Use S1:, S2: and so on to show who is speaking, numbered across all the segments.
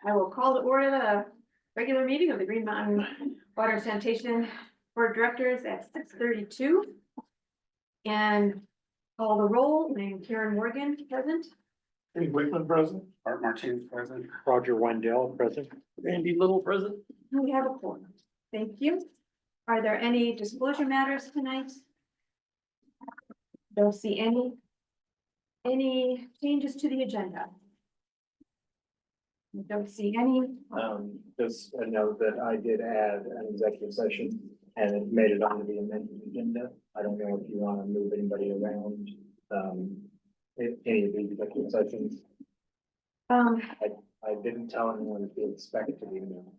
S1: I will call to order the regular meeting of the Green Mountain Water and Sanitation Board of Directors at 6:32. And call the roll, named Karen Morgan, present.
S2: Dave Wickman present.
S3: Art Martinez present.
S2: Roger Wendell present. Randy Little present.
S1: We have a quorum. Thank you. Are there any disclosure matters tonight? Don't see any. Any changes to the agenda? Don't see any.
S2: Just a note that I did add an executive session and it made it onto the amended agenda. I don't know if you want to move anybody around, any of these executive sessions. I didn't tell anyone to expect to be moved.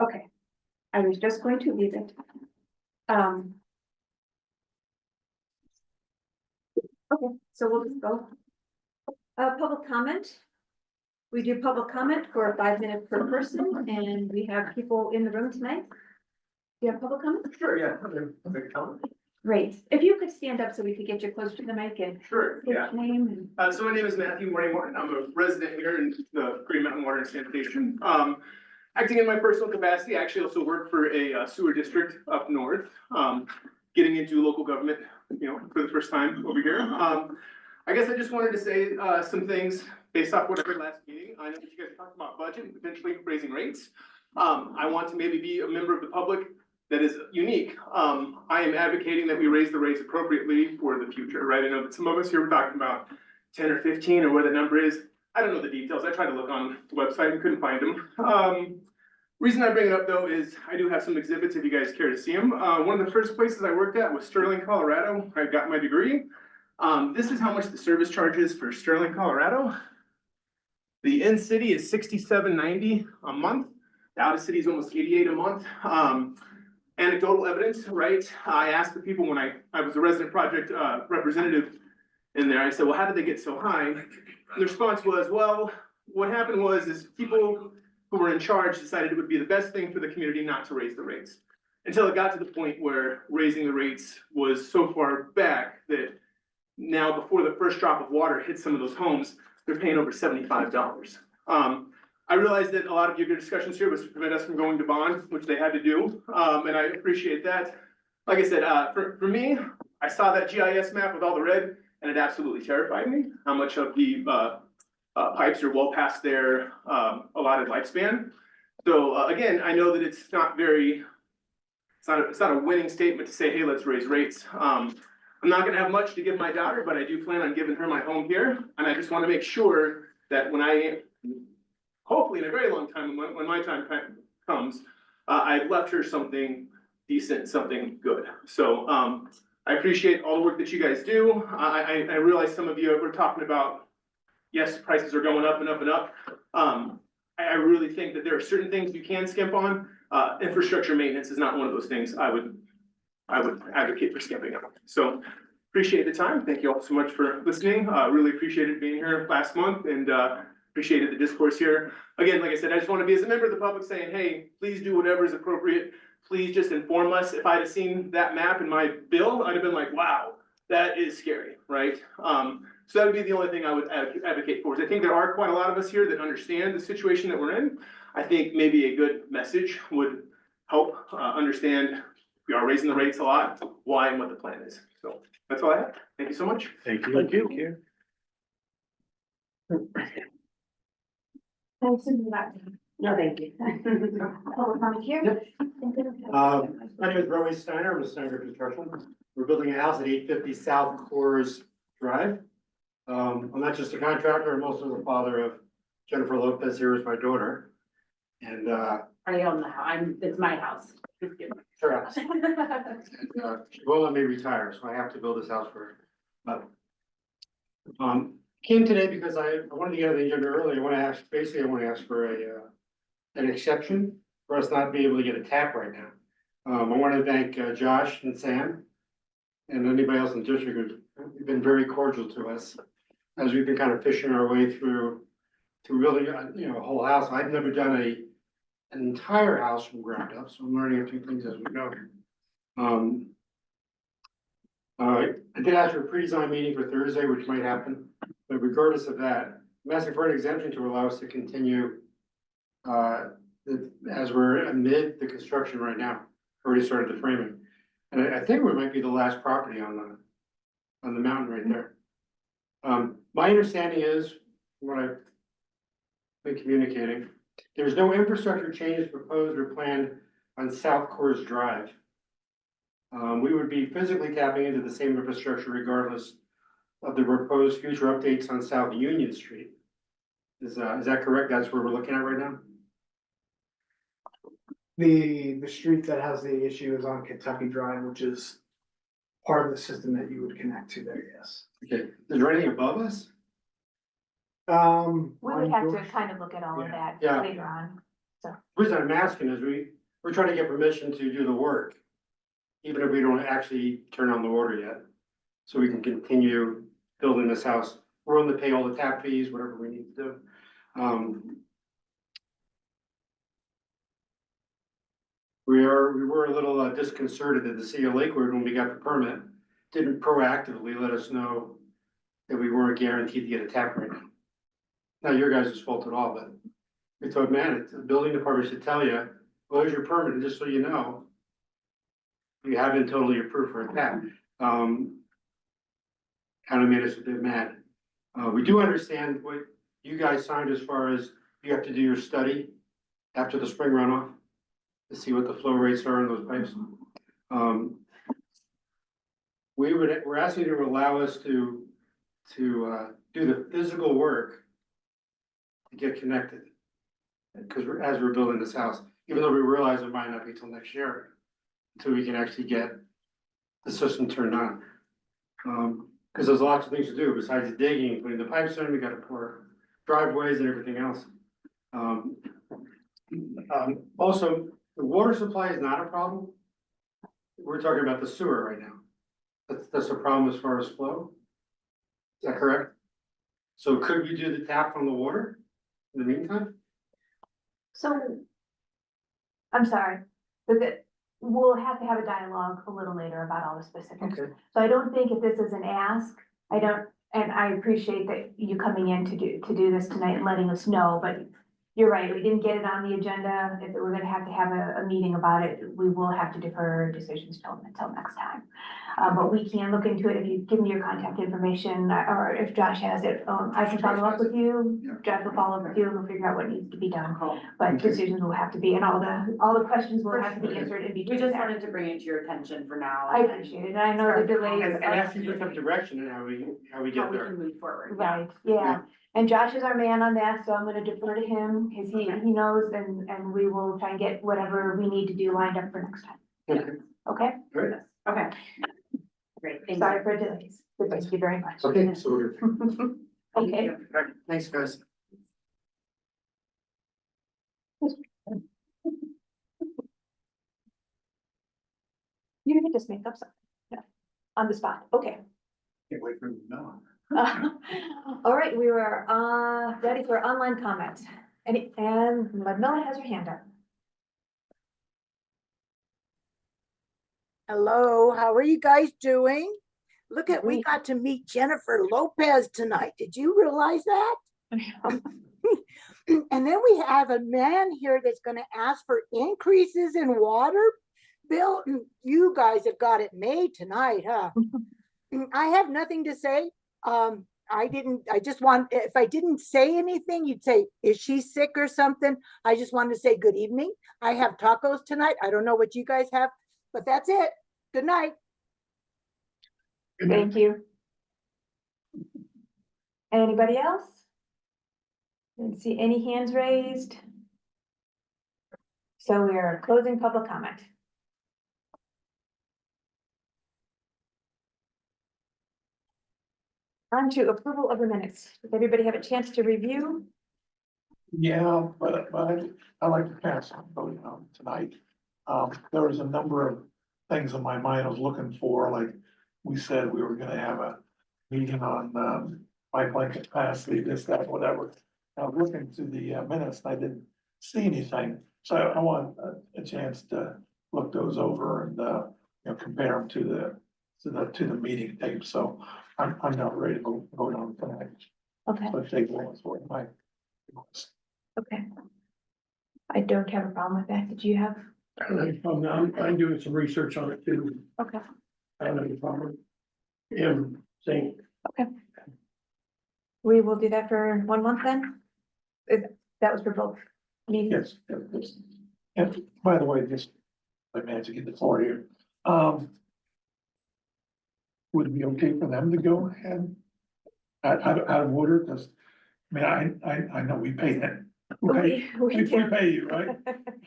S1: Okay. I was just going to leave it. Okay, so we'll just go. Public comment. We do public comment for 5 minutes per person, and we have people in the room tonight. Do you have public comment?
S3: Sure, yeah. Okay, comment.
S1: Great. If you could stand up so we could get you close to the mic and
S3: Sure,
S1: give
S3: yeah.
S1: your name and.
S3: So my name is Matthew Morning. I'm a resident here in the Green Mountain Water and Sanitation. Acting in my personal capacity, I actually also work for a sewer district up north. Getting into local government, for the first time over here. I guess I just wanted to say some things based off what I heard last meeting. I know that you guys talked about budget and potentially raising rates. I want to maybe be a member of the public that is unique. I am advocating that we raise the rates appropriately for the future, right? I know that some of us here were talking about 10 or 15 or where the number is. I don't know the details. I tried to look on the website and couldn't find them. Reason I bring it up though is I do have some exhibits if you guys care to see them. One of the first places I worked at was Sterling, Colorado. I got my degree. This is how much the service charge is for Sterling, Colorado. The in-city is $67.90 a month. The out-of-city is almost $88 a month. Anecdotal evidence, right? I asked the people when I was a resident project representative in there, I said, well, how did they get so high? And the response was, well, what happened is people who were in charge decided it would be the best thing for the community not to raise the rates. Until it got to the point where raising the rates was so far back that now before the first drop of water hits some of those homes, they're paying over $75. I realized that a lot of your discussions here was to prevent us from going to bond, which they had to do, and I appreciate that. Like I said, for me, I saw that GIS map with all the red, and it absolutely terrified me, how much of the pipes are well past their allotted lifespan. So again, I know that it's not a winning statement to say, hey, let's raise rates. I'm not gonna have much to give my daughter, but I do plan on giving her my home here. And I just wanna make sure that when hopefully in a very long time, when my time comes, I've left her something decent, something good. So I appreciate all the work that you guys do. I realize some of you were talking about, yes, prices are going up and up and up. I really think that there are certain things you can skimp on. Infrastructure maintenance is not one of those things I would advocate for skimping on. So appreciate the time. Thank you all so much for listening. Really appreciated being here last month and appreciated the discourse here. Again, like I said, I just want to be as a member of the public saying, hey, please do whatever is appropriate. Please just inform us. If I'd have seen that map in my bill, I'd have been like, wow, that is scary, right? So that would be the only thing I would advocate for. Is I think there are quite a lot of us here that understand the situation that we're in. I think maybe a good message would help understand we are raising the rates a lot, why and what the plan is. So that's all I have. Thank you so much.
S2: Thank you. Thank you.
S1: No, thank you. Public comment here?
S4: My name is Roy Steiner. I'm with Steiner Construction. We're building a house at 850 South Coors Drive. I'm not just a contractor, I'm also the father of Jennifer Lopez. Here is my daughter. And
S5: I own the house. It's my house.
S4: sure, she won't let me retire, so I have to build this house for her. But came today because I wanted to get on the agenda early. I want to ask for an exception for us not being able to get a tap right now. I want to thank Josh and Sam and anybody else in the district who've been very cordial to us as we've been kind of fishing our way through to really, a whole house. I've never done an entire house from ground up, so I'm learning a few things as we go. I did ask for a pre-design meeting for Thursday, which might happen, but regardless of that, I'm asking for an exemption to allow us to continue, as we're amid the construction right now, already started the framing. And I think we might be the last property on the mountain right there. My understanding is, from what I've been communicating, there's no infrastructure changes proposed or planned on South Coors Drive. We would be physically tapping into the same infrastructure regardless of the proposed future updates on South Union Street. Is that correct? That's where we're looking at right now?
S6: The street that has the issue is on Kentucky Drive, which is part of the system that you would connect to there, yes.
S4: Okay, is there anything above us?
S1: We would
S6: on
S1: have
S6: your-
S1: to kind of look at all of that
S4: Yeah.
S1: later on.
S4: The reason I'm asking is we're trying to get permission to do the work, even if we don't actually turn on the water yet. So we can continue building this house. We're willing to pay all the tap fees, whatever we need to do. We were a little disconcerted that the city of Lakewood, when we got the permit, didn't proactively let us know that we weren't guaranteed to get a tap right now. Not your guys' fault at all, but we thought, man, the building department should tell you, well, here's your permit, and just so you know, you have been totally approved for a tap. Kind of made us a bit mad. We do understand what you guys signed as far as you have to do your study after the spring runoff to see what the flow rates are in those pipes. We're asking you to allow us to do the physical work to get connected. Because as we're building this house, even though we realize it might not be till next year, until we can actually get the system turned on. Because there's lots of things to do besides digging, putting the pipes in, we gotta pour driveways and everything else. Also, the water supply is not a problem. We're talking about the sewer right now. That's a problem as far as flow. Is that correct? So could we do the tap from the water in the meantime?
S1: So, I'm sorry, but we'll have to have a dialogue a little later about all the specifics.
S4: Okay.
S1: So I don't think if this is an ask, and I appreciate that you coming in to do this tonight and letting us know, but you're right, we didn't get it on the agenda. If we're gonna have a meeting about it, we will have to defer decisions till next time. But we can look into it if you give me your contact information, or if Josh has it, I can follow up with you.
S4: Yeah.
S1: Josh will follow up with you and we'll figure out what needs to be done. But
S4: Okay.
S1: decisions will have to be, and all the questions will have to be answered in
S5: We
S1: between
S5: just
S1: there.
S5: wanted to bring it to your attention for now.
S1: I appreciate it. I know the delays.
S4: And ask you for some direction in how we
S5: How
S4: get
S5: we
S4: there.
S5: can move forward.
S1: Right, yeah. And Josh is our man on that, so I'm gonna defer to him, cause he knows, and we will try and get whatever we need to do lined up for next time,
S4: Okay,
S1: okay?
S4: great.
S5: Okay. Great, thank you.
S1: Sorry for delays, but thank you very much.
S4: Okay, so we're good.
S1: Okay.
S4: Thanks, guys.
S1: You can just make up something, yeah, on the spot, okay.
S4: Can't wait for no.
S1: All right, we were, ready for online comment. And Ludmilla has her hand up.
S7: Hello, how are you guys doing? Look at, we
S1: Great.
S7: got to meet Jennifer Lopez tonight. Did you realize that? And then we have a man here that's gonna ask for increases in water bill. You guys have got it made tonight, huh? I have nothing to say. I just want, if I didn't say anything, you'd say, is she sick or something? I just wanted to say good evening. I have tacos tonight. I don't know what you guys have, but that's it. Good night.
S1: Thank you. Anybody else? Didn't see any hands raised. So we are closing public comment. On to approval of the minutes. Does everybody have a chance to review?
S8: Yeah, but I like to pass on voting on tonight. There was a number of things in my mind I was looking for, like we said, we were gonna have a meeting on pipeline capacity, this, that, whatever. I was looking through the minutes and I didn't see anything, so I want a chance to look those over and compare them to the meeting tape, so I'm not ready to vote on tonight.
S1: Okay,
S8: So take one for my request.
S1: okay. I don't have a problem with that. Did you have?
S9: I don't have any problem. I'm doing some research on it too.
S1: Okay,
S9: I don't have any problem. Him saying,
S1: we will do that for 1 month then? That was for both meetings?
S8: Yes. And by the way, just, I managed to get the floor here. Would it be okay for them to go ahead? Out of order, because, I mean, I know we pay them. We
S1: do.
S8: pay you, right?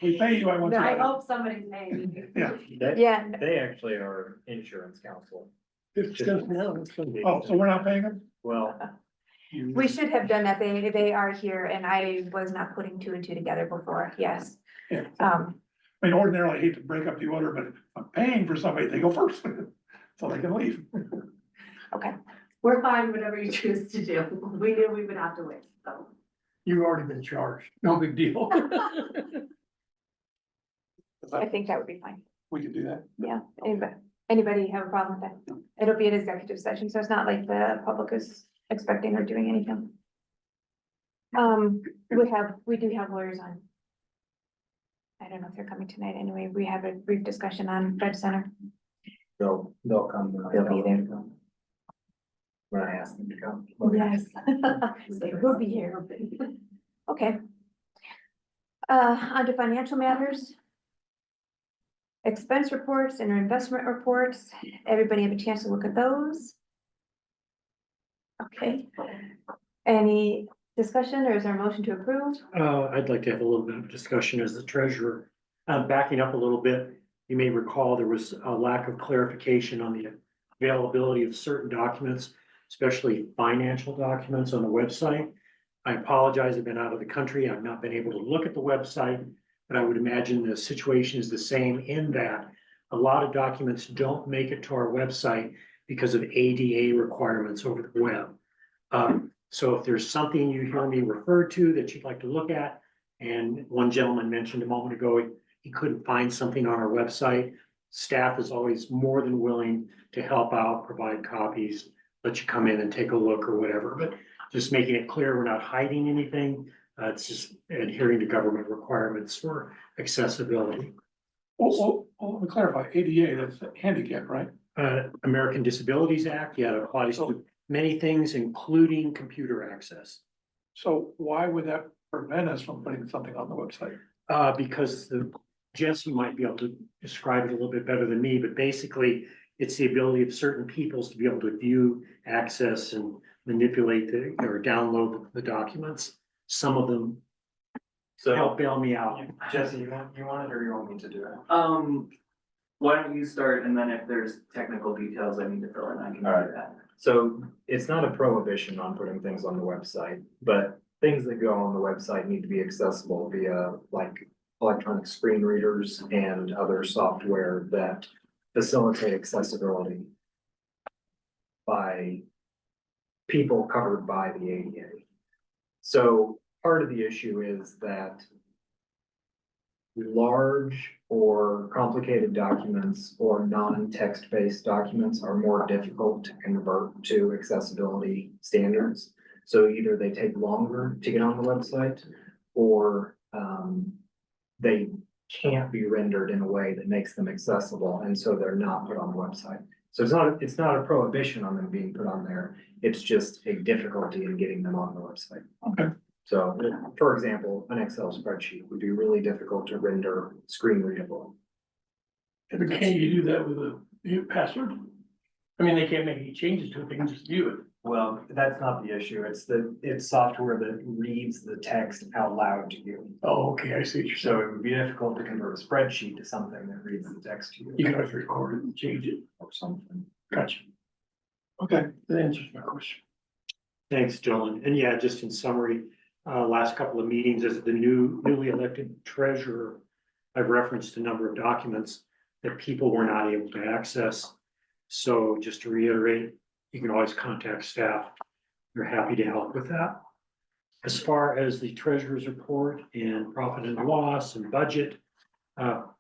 S8: We pay you, I want you.
S1: No,
S5: I
S8: to-
S5: hope somebody's paying.
S8: Yeah.
S1: Yeah,
S2: They actually are insurance counsel.
S9: it's just now, it's gonna be.
S8: Oh, so we're not paying them?
S2: Well,
S1: we should have done that. They are here and I was not putting 2 and 2 together before, yes.
S8: Yeah.
S1: I
S8: I mean, ordinarily, I hate to break up the order, but if I'm paying for somebody, they go first, so they can leave.
S1: Okay,
S5: We're fine, whatever you choose to do. We knew we would have to wait, so.
S9: You've already been charged, no big deal.
S1: I think that would be fine.
S8: We can do that.
S1: Yeah, anybody have a problem with that? It'll be an executive session, so it's not like the public is expecting or doing anything. We do have lawyers on. I don't know if they're coming tonight anyway. We have a brief discussion on Fred Center.
S2: they'll come. when I
S1: They'll be
S2: tell them
S1: there.
S2: to come. When I ask them to come.
S1: Yes. They will be here. Okay. Under financial matters. Expense reports and investment reports. Everybody have a chance to look at those? Okay. Any discussion or is there a motion to approve?
S10: I'd like to have a little bit of discussion as the treasurer. Backing up a little bit, you may recall there was a lack of clarification on the availability of certain documents, especially financial documents on the website. I apologize, I've been out of the country. I've not been able to look at the website, but I would imagine the situation is the same in that a lot of documents don't make it to our website because of ADA requirements over the web. So if there's something you hear me refer to that you'd like to look at, and one gentleman mentioned a moment ago, he couldn't find something on our website, staff is always more than willing to help out, provide copies, let you come in and take a look or whatever, but just making it clear we're not hiding anything. It's just adhering to government requirements for accessibility.
S8: Well, let me clarify, ADA, that's handicap, right?
S10: American Disabilities Act, yeah, it applies to many things, including computer access.
S8: So why would that prevent us from putting something on the website?
S10: Because Jesse might be able to describe it a little bit better than me, but basically it's the ability of certain peoples to be able to view, access and manipulate or download the documents. Some of them help bail me out.
S2: Jesse, you want it or you want me to do it?
S11: Why don't you start, and then if there's technical details I need to fill in, I can do
S2: Alright.
S11: that.
S2: So it's not a prohibition on putting things on the website, but things that go on the website need to be accessible via like electronic screen readers and other software that facilitate accessibility by people covered by the ADA. So part of the issue is that large or complicated documents or non-text-based documents are more difficult to convert to accessibility standards. So either they take longer to get on the website or they can't be rendered in a way that makes them accessible, and so they're not put on the website. So it's not a prohibition on them being put on there, it's just a difficulty in getting them on the website.
S8: Okay.
S2: So, for example, an Excel spreadsheet would be really difficult to render screen readable.
S9: But can't you do that with a new password? I mean, they can't make any changes to it, they can just view it.
S2: Well, that's not the issue, it's software that reads the text out loud to you.
S9: Oh, okay, I see what you're
S2: So
S9: saying.
S2: it would be difficult to convert a spreadsheet to something that reads the text to
S9: You
S2: you
S9: can always record it and change it.
S2: or something.
S9: Gotcha.
S8: Okay,
S9: That answers my question.
S10: Thanks, Dylan. And yeah, just in summary, last couple of meetings as the newly elected treasurer, I've referenced a number of documents that people were not able to access. So just to reiterate, you can always contact staff. They're happy to help with that. As far as the treasurer's report and profit and loss and budget,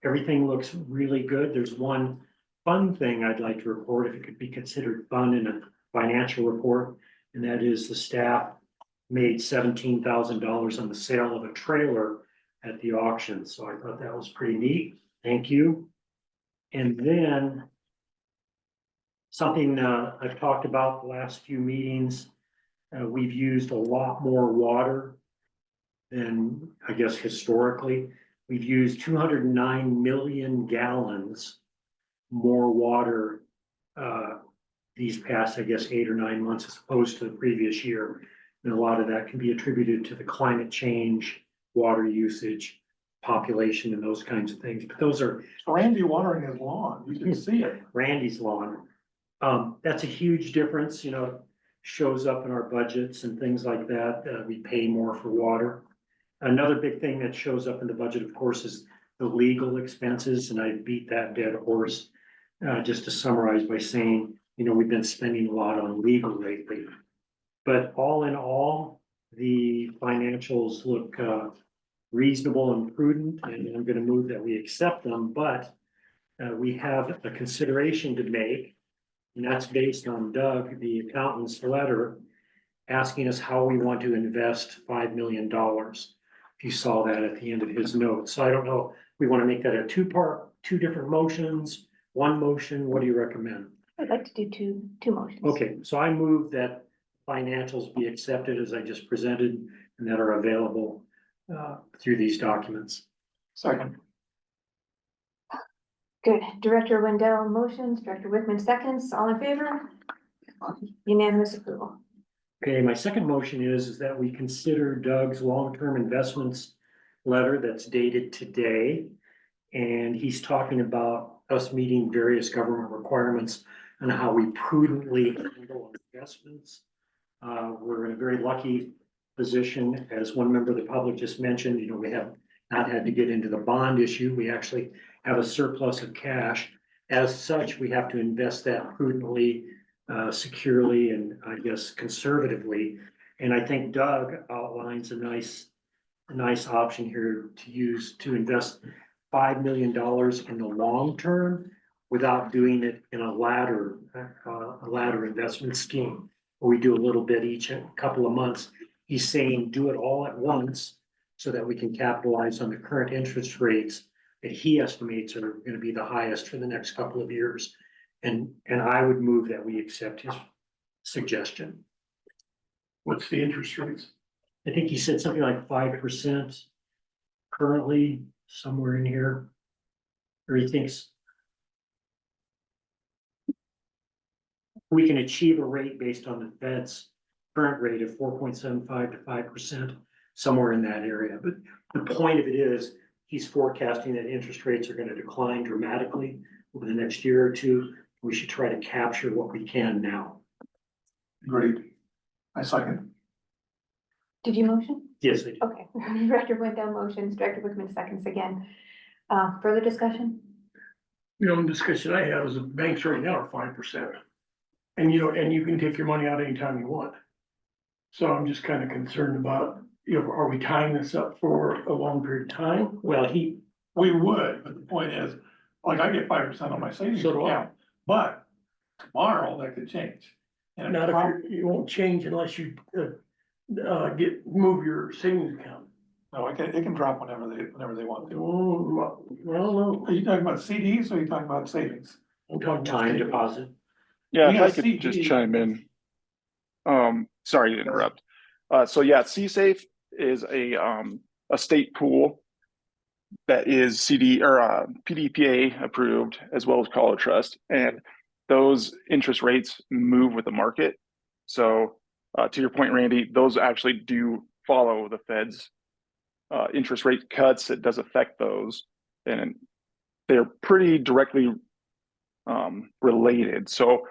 S10: everything looks really good. There's one fun thing I'd like to report, if it could be considered fun in a financial report, and that is the staff made $17,000 on the sale of a trailer at the auction. So I thought that was pretty neat. Thank you. And then something I've talked about the last few meetings, we've used a lot more water than I guess historically. We've used 209 million gallons more water these past, I guess, 8 or 9 months as opposed to the previous year. And a lot of that can be attributed to the climate change, water usage, population, and those kinds of things. But those are
S8: Randy watering his lawn, you can see it.
S10: Randy's lawn. That's a huge difference, you know, shows up in our budgets and things like that. We pay more for water. Another big thing that shows up in the budget, of course, is the legal expenses, and I beat that dead horse. Just to summarize by saying, you know, we've been spending a lot on legal lately. But all in all, the financials look reasonable and prudent, and I'm gonna move that we accept them, but we have a consideration to make, and that's based on Doug, the accountant's letter, asking us how we want to invest $5 million. If you saw that at the end of his note. So I don't know, we want to make that a two-part, two different motions, one motion, what do you recommend?
S1: I'd like to do two motions.
S10: Okay, so I move that financials be accepted as I just presented and that are available through these documents.
S8: Second.
S1: Good. Director Wendell motions, Director Wickman seconds. All in favor? Unanimous approval.
S10: Okay, my second motion is that we consider Doug's long-term investments letter that's dated today. And he's talking about us meeting various government requirements and how we prudently handle investments. We're in a very lucky position, as one member of the public just mentioned, you know, we have not had to get into the bond issue. We actually have a surplus of cash. As such, we have to invest that prudently, securely, and I guess conservatively. And I think Doug outlines a nice option here to use to invest $5 million in the long term without doing it in a ladder investment scheme, where we do a little bit each couple of months. He's saying do it all at once so that we can capitalize on the current interest rates that he estimates are going to be the highest for the next couple of years. And I would move that we accept his suggestion.
S9: What's the interest rates?
S10: I think he said something like 5% currently, somewhere in here. Or he thinks we can achieve a rate based on the Fed's current rate of 4.75 to 5%, somewhere in that area. But the point of it is, he's forecasting that interest rates are going to decline dramatically over the next year or two. We should try to capture what we can now.
S8: Great. I second.
S1: Did you motion?
S10: Yes, I do.
S1: Okay. Director Wendell motions, Director Wickman seconds again. Further discussion?
S9: The only discussion I have is the banks right now are 5%. And you know, and you can take your money out anytime you want. So I'm just kind of concerned about, you know, are we tying this up for a long period of time?
S10: Well,
S8: We would, but the point is, like, I get 5% on my savings
S9: So do I.
S8: account, but tomorrow that could change. And
S9: Not if you won't change unless you move your savings account.
S8: no, it can drop whenever they want to.
S9: Well, no,
S8: Are you talking about CDs or are you talking about savings?
S9: I'm talking about
S10: time
S9: savings.
S10: deposit.
S12: Yeah,
S8: We
S12: if I
S8: have
S12: could just
S8: CD.
S12: chime in. Sorry to interrupt. So yeah, CSAFE is a state pool that is CD or PDPA approved, as well as Collar Trust, and those interest rates move with the market. So to your point, Randy, those actually do follow the Fed's interest rate cuts. It does affect those, and they're pretty directly related. So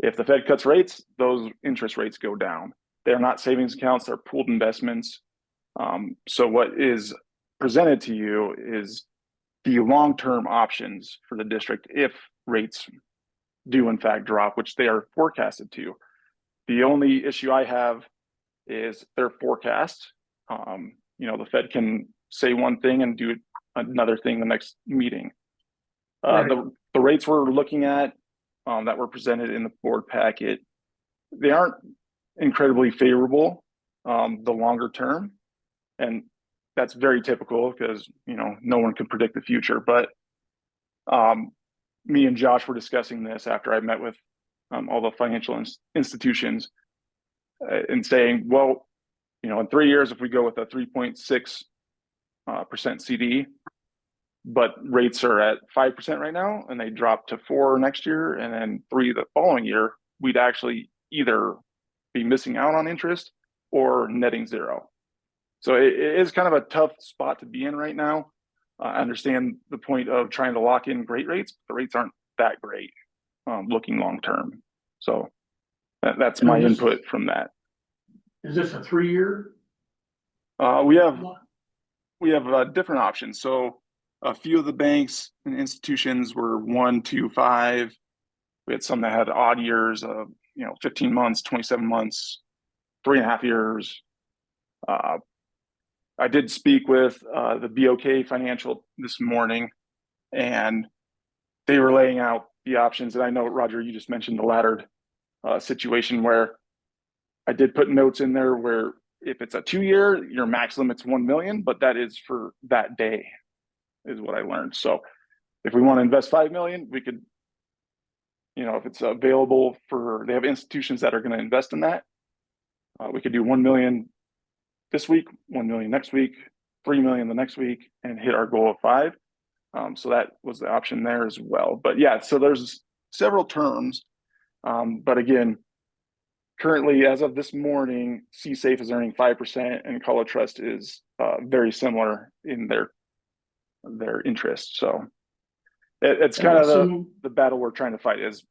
S12: if the Fed cuts rates, those interest rates go down. They're not savings accounts, they're pooled investments. So what is presented to you is the long-term options for the district if rates do in fact drop, which they are forecasted to. The only issue I have is their forecast. You know, the Fed can say one thing and do another thing the next meeting.
S9: Right.
S12: The rates we're looking at that were presented in the board packet, they aren't incredibly favorable. the longer term. And that's very typical because, you know, no one can predict the future. But me and Josh were discussing this after I met with all the financial institutions and saying, well, you know, in 3 years, if we go with a 3.6% CD, but rates are at 5% right now, and they drop to 4 next year, and then 3 the following year, we'd actually either be missing out on interest or netting 0. So it is kind of a tough spot to be in right now. I understand the point of trying to lock in great rates, but the rates aren't that great looking long term. So that's my input from that.
S9: Is this a 3-year?
S12: We have different options. So a few of the banks and institutions were 1, 2, 5. We had some that had odd years of, you know, 15 months, 27 months, 3.5 years. I did speak with the BOK Financial this morning, and they were laying out the options. And I know, Roger, you just mentioned the laddered situation where I did put notes in there where if it's a 2-year, your max limit's 1 million, but that is for that day, is what I learned. So if we want to invest 5 million, we could, you know, if it's available for, they have institutions that are going to invest in that. We could do 1 million this week, 1 million next week, 3 million the next week, and hit our goal of 5. So that was the option there as well. But yeah, so there's several terms. But again, currently, as of this morning, CSAFE is earning 5%, and Color Trust is very similar in their interest. So it's kind of the battle we're trying to fight is,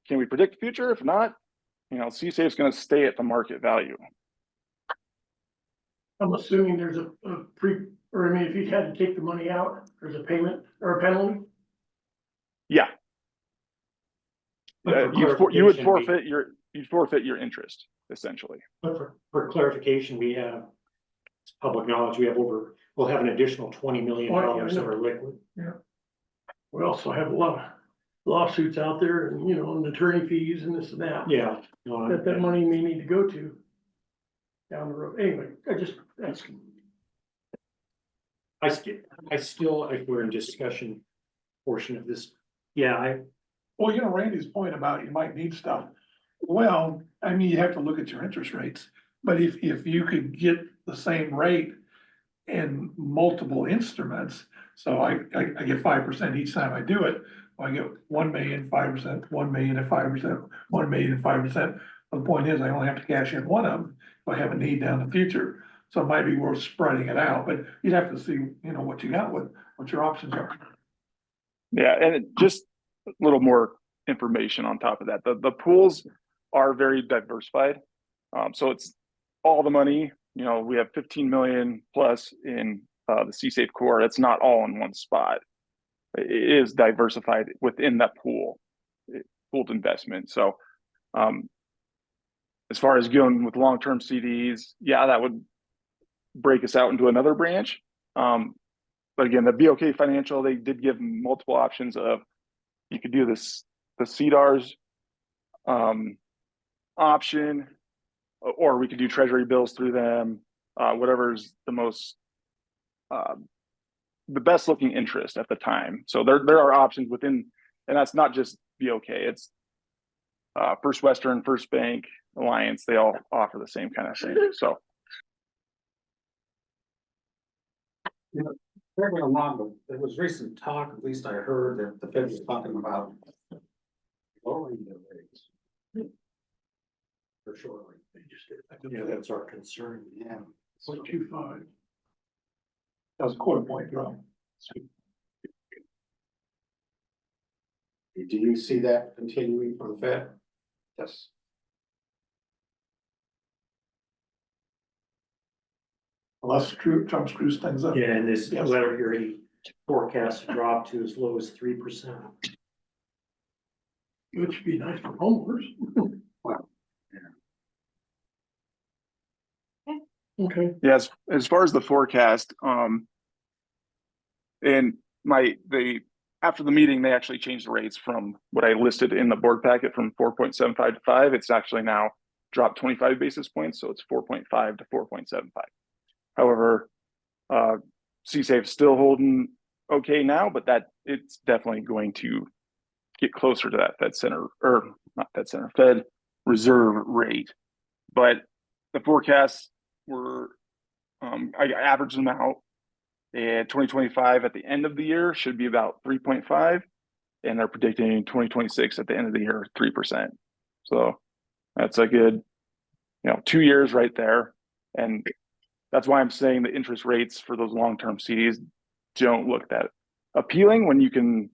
S12: can we predict the future? If not, you know, CSAFE is going to stay at the market value.
S9: I'm assuming there's a or I mean, if you had to take the money out, there's a payment or a penalty?
S12: Yeah. You would forfeit your interest, essentially.
S10: But for clarification, we have, it's public knowledge, we'll have an additional $20 million that are liquid.
S9: Yeah. We also have a lot of lawsuits out there and, you know, and attorney fees and this and that.
S10: Yeah.
S9: That money may need to go to down the road. Anyway, I just asking.
S10: I still, if we're in discussion portion of this, yeah,
S8: Well, you know, Randy's point about you might need stuff. Well, I mean, you have to look at your interest rates, but if you could get the same rate in multiple instruments, so I get 5% each time I do it, I get 1 million, 5%, 1 million at 5%, 1 million at 5%. The point is, I only have to cash in one of them if I have a need down the future. So it might be worth spreading it out, but you'd have to see, you know, what you got, what your options are.
S12: Yeah, and just a little more information on top of that. The pools are very diversified. So it's all the money, you know, we have 15 million plus in the CSAFE core. It's not all in one spot. It is diversified within that pooled investment. So as far as going with long-term CDs, yeah, that would break us out into another branch. But again, the BOK Financial, they did give multiple options of, you could do this, the CDARS option, or we could do treasury bills through them, whatever's the most, the best looking interest at the time. So there are options within, and that's not just BOK, it's First Western, First Bank, Alliance, they all offer the same kind of thing. So.
S13: You know, correct me if I'm wrong, but there was recent talk, at least I heard, that the Fed was talking about lowering the rates. For sure.
S10: yeah, that's our concern.
S13: Yeah.
S8: 0.25. That was a quarter point drop.
S13: Do you see that continuing from the Fed?
S8: Yes. Unless Trump screws things up.
S10: Yeah, and this letter here, he forecasts a drop to as low as 3%.
S9: Which would be nice for homeowners.
S13: Wow.
S9: Okay.
S12: Yeah, as far as the forecast, and after the meeting, they actually changed the rates from what I listed in the board packet from 4.75 to 5. It's actually now dropped 25 basis points, so it's 4.5 to 4.75. However, CSAFE still holding okay now, but that it's definitely going to get closer to that Fed center, or not Fed center, Fed reserve rate. But the forecasts were, I averaged them out, and 2025 at the end of the year should be about 3.5, and they're predicting 2026 at the end of the year 3%. So that's a good, 2 years right there. And that's why I'm saying the interest rates for those long-term CDs don't look that appealing when you can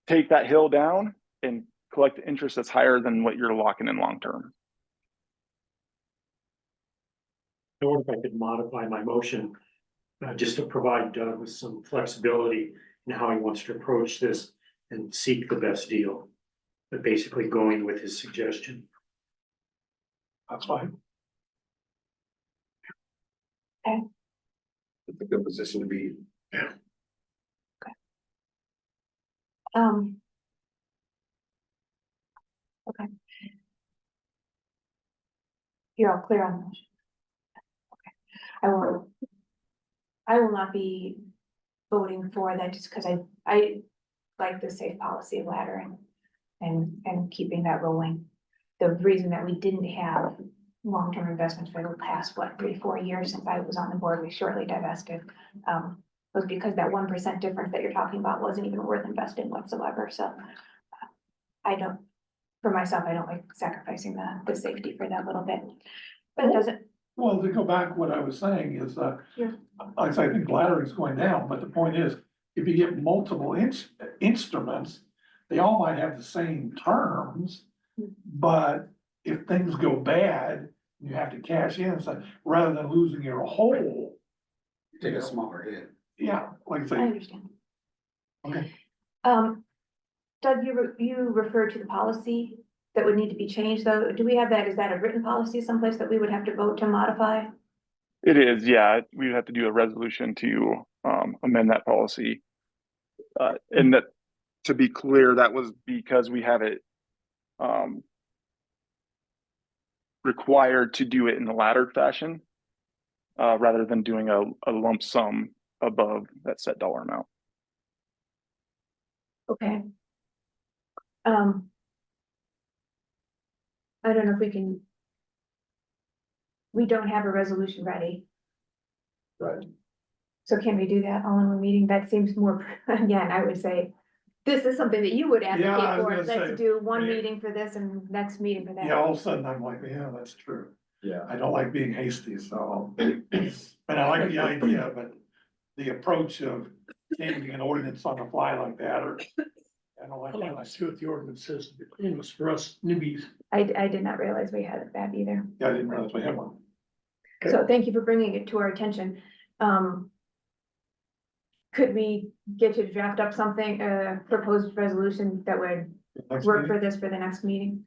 S12: take that hill down and collect interest that's higher than what you're locking in long-term.
S10: I wonder if I could modify my motion, just to provide Doug with some flexibility in how he wants to approach this and seek the best deal. But basically going with his suggestion.
S8: That's fine.
S13: It's a good position to be.
S1: Okay. You're all clear on that? Okay. I will not be voting for that just because I like the safe policy of laddering and keeping that rolling. The reason that we didn't have long-term investments for the past, 3-4 years since I was on the board, we shortly divested, was because that 1% difference that you're talking about wasn't even worth investing whatsoever. So for myself, I don't like sacrificing the safety for that little bit. But it doesn't.
S8: Well, to go back, what I was saying is,
S1: Yeah.
S8: like I say, I think laddering's going down, but the point is, if you get multiple instruments, they all might have the same terms, but if things go bad, you have to cash in, so rather than losing your whole.
S13: Take a smaller hit.
S8: Yeah, like I
S1: I
S8: say,
S1: understand.
S8: okay,
S1: Doug, you referred to the policy that would need to be changed, though. Do we have that? Is that a written policy someplace that we would have to vote to modify?
S12: It is, yeah. We would have to do a resolution to amend that policy. And that, to be clear, that was because we have it required to do it in the laddered fashion, rather than doing a lump sum above that set dollar amount.
S1: Okay. I don't know if we don't have a resolution ready.
S8: right.
S1: So can we do that all in one meeting? That seems more, again, I would say, this is something that you would
S8: Yeah, I
S1: advocate
S8: was
S1: for.
S8: gonna
S1: Let's
S8: say,
S1: do one
S8: yeah.
S1: meeting for this and next meeting for that.
S8: Yeah, all of a sudden I'm like, yeah, that's true.
S2: Yeah.
S8: I don't like being hasty, so. And I like the idea, but the approach of changing an ordinance on the fly like that, or. I don't like
S9: I like
S8: that.
S9: to see what the ordinance says, for us newbies.
S1: I did not realize we had that either.
S8: Yeah, I didn't realize we had one.
S1: So thank you for bringing it to our attention. Could we get you to draft up something, proposed resolution that would
S8: Next
S1: work
S8: meeting?
S1: for this for the next meeting?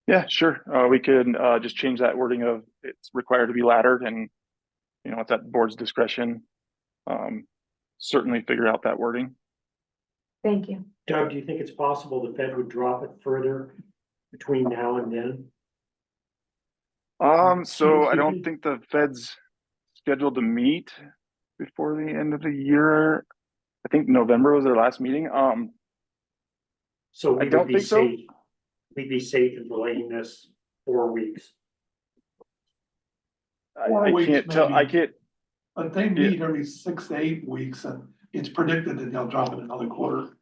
S12: Yeah, sure. We could just change that wording of it's required to be laddered, and it's at the board's discretion. Certainly figure out that wording.
S1: Thank you.
S10: Doug, do you think it's possible the Fed would drop it further between now and then?
S12: So I don't think the Fed's scheduled to meet before the end of the year. I think November was their last meeting.
S10: So
S12: I
S10: we
S12: don't
S10: would be
S12: think so.
S10: safe, we'd be safe in delaying this 4 weeks.
S12: I can't tell. I can't.
S8: But they meet every 6 to 8 weeks, and it's predicted that they'll drop it another quarter.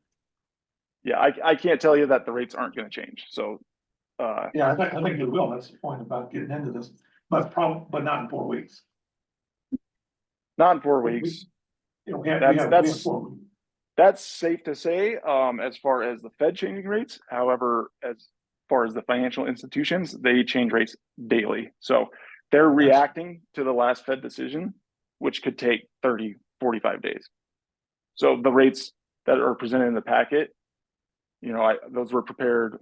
S12: Yeah, I can't tell you that the rates aren't going to change. So,
S8: Yeah, I think it will. That's the point about getting into this, but not in 4 weeks.
S12: not in 4 weeks.
S8: We have 4 weeks.
S12: That's safe to say, as far as the Fed changing rates. However, as far as the financial institutions, they change rates daily. So they're reacting to the last Fed decision, which could take 30, 45 days. So the rates that are presented in the packet, those were prepared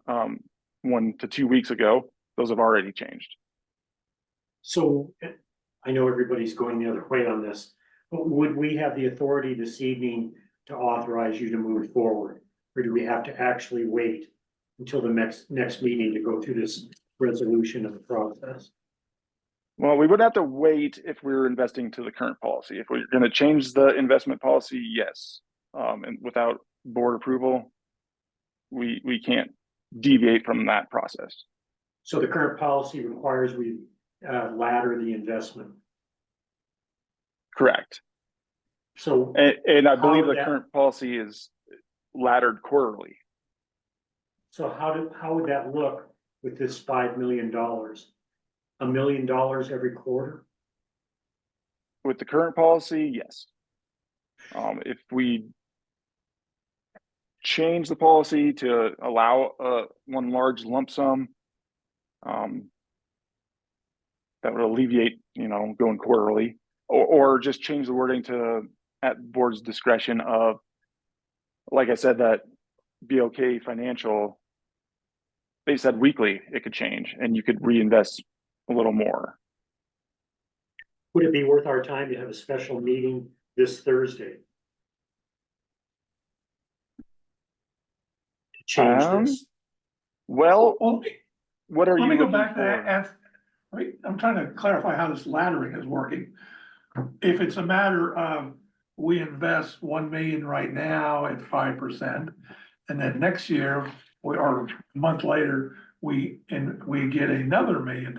S12: 1 to 2 weeks ago. Those have already changed.
S10: So I know everybody's going the other way on this, but would we have the authority this evening to authorize you to move forward? Or do we have to actually wait until the next meeting to go through this resolution of the process?
S12: Well, we would have to wait if we were investing to the current policy. If we're gonna change the investment policy, yes. And without board approval, we can't deviate from that process.
S10: So the current policy requires we ladder the investment.
S12: Correct.
S10: So
S12: And I
S10: How
S12: believe
S10: would
S12: the
S10: that-
S12: current policy is laddered quarterly.
S10: So how would that look with this $5 million? $1 million every quarter?
S12: With the current policy, yes. If we change the policy to allow one large lump sum, that would alleviate, going quarterly, or just change the wording to at board's discretion of, like I said, that BOK Financial, they said weekly it could change and you could reinvest a little more.
S10: Would it be worth our time to have a special meeting this Thursday? To change this?
S12: Well,
S8: Well,
S12: what are
S8: let
S12: you
S8: me go
S12: looking
S8: back to that.
S12: for?
S8: I'm trying to clarify how this laddering is working. If it's a matter of we invest 1 million right now at 5%, and then next year, or a month later, we get another $1 million,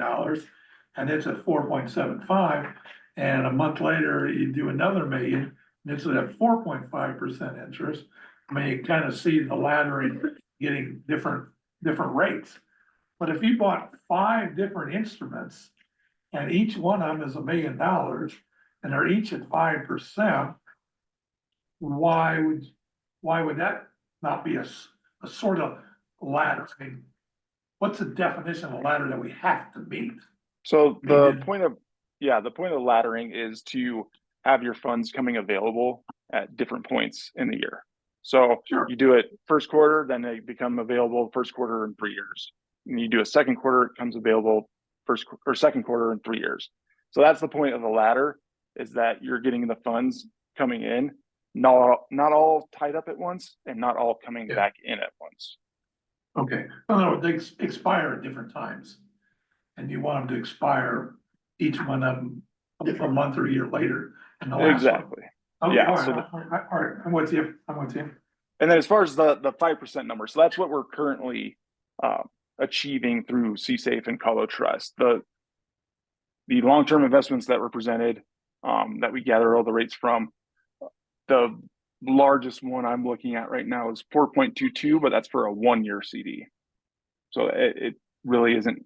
S8: and it's at 4.75, and a month later, you do another million, and it's at 4.5% interest. I mean, you kind of see the laddering getting different rates. But if you bought 5 different instruments and each one of them is $1 million and they're each at 5%, why would that not be a sort of ladder? I mean, what's the definition of a ladder that we have to meet?
S12: So
S8: We
S12: the
S8: did-
S12: point of laddering is to have your funds coming available at different points in the year. So
S8: Sure.
S12: you do it first quarter, then they become available first quarter in 3 years. And you do a second quarter, it comes available second quarter in 3 years. So that's the point of the ladder, is that you're getting the funds coming in, not all tied up at once and not all coming
S8: Yeah.
S12: back in at once.
S8: Okay, no, they expire at different times. And you want them to expire, each one of them, a month or a year later. And the last one.
S12: Exactly.
S8: Okay,
S12: Yeah,
S8: all
S12: so
S8: right, all right, I'm with you.
S12: And then as far as the 5% number, so that's what we're currently achieving through CSAFE and Colo Trust. The long-term investments that were presented, that we gather all the rates from, the largest one I'm looking at right now is 4.22, but that's for a 1-year CD. So it really isn't,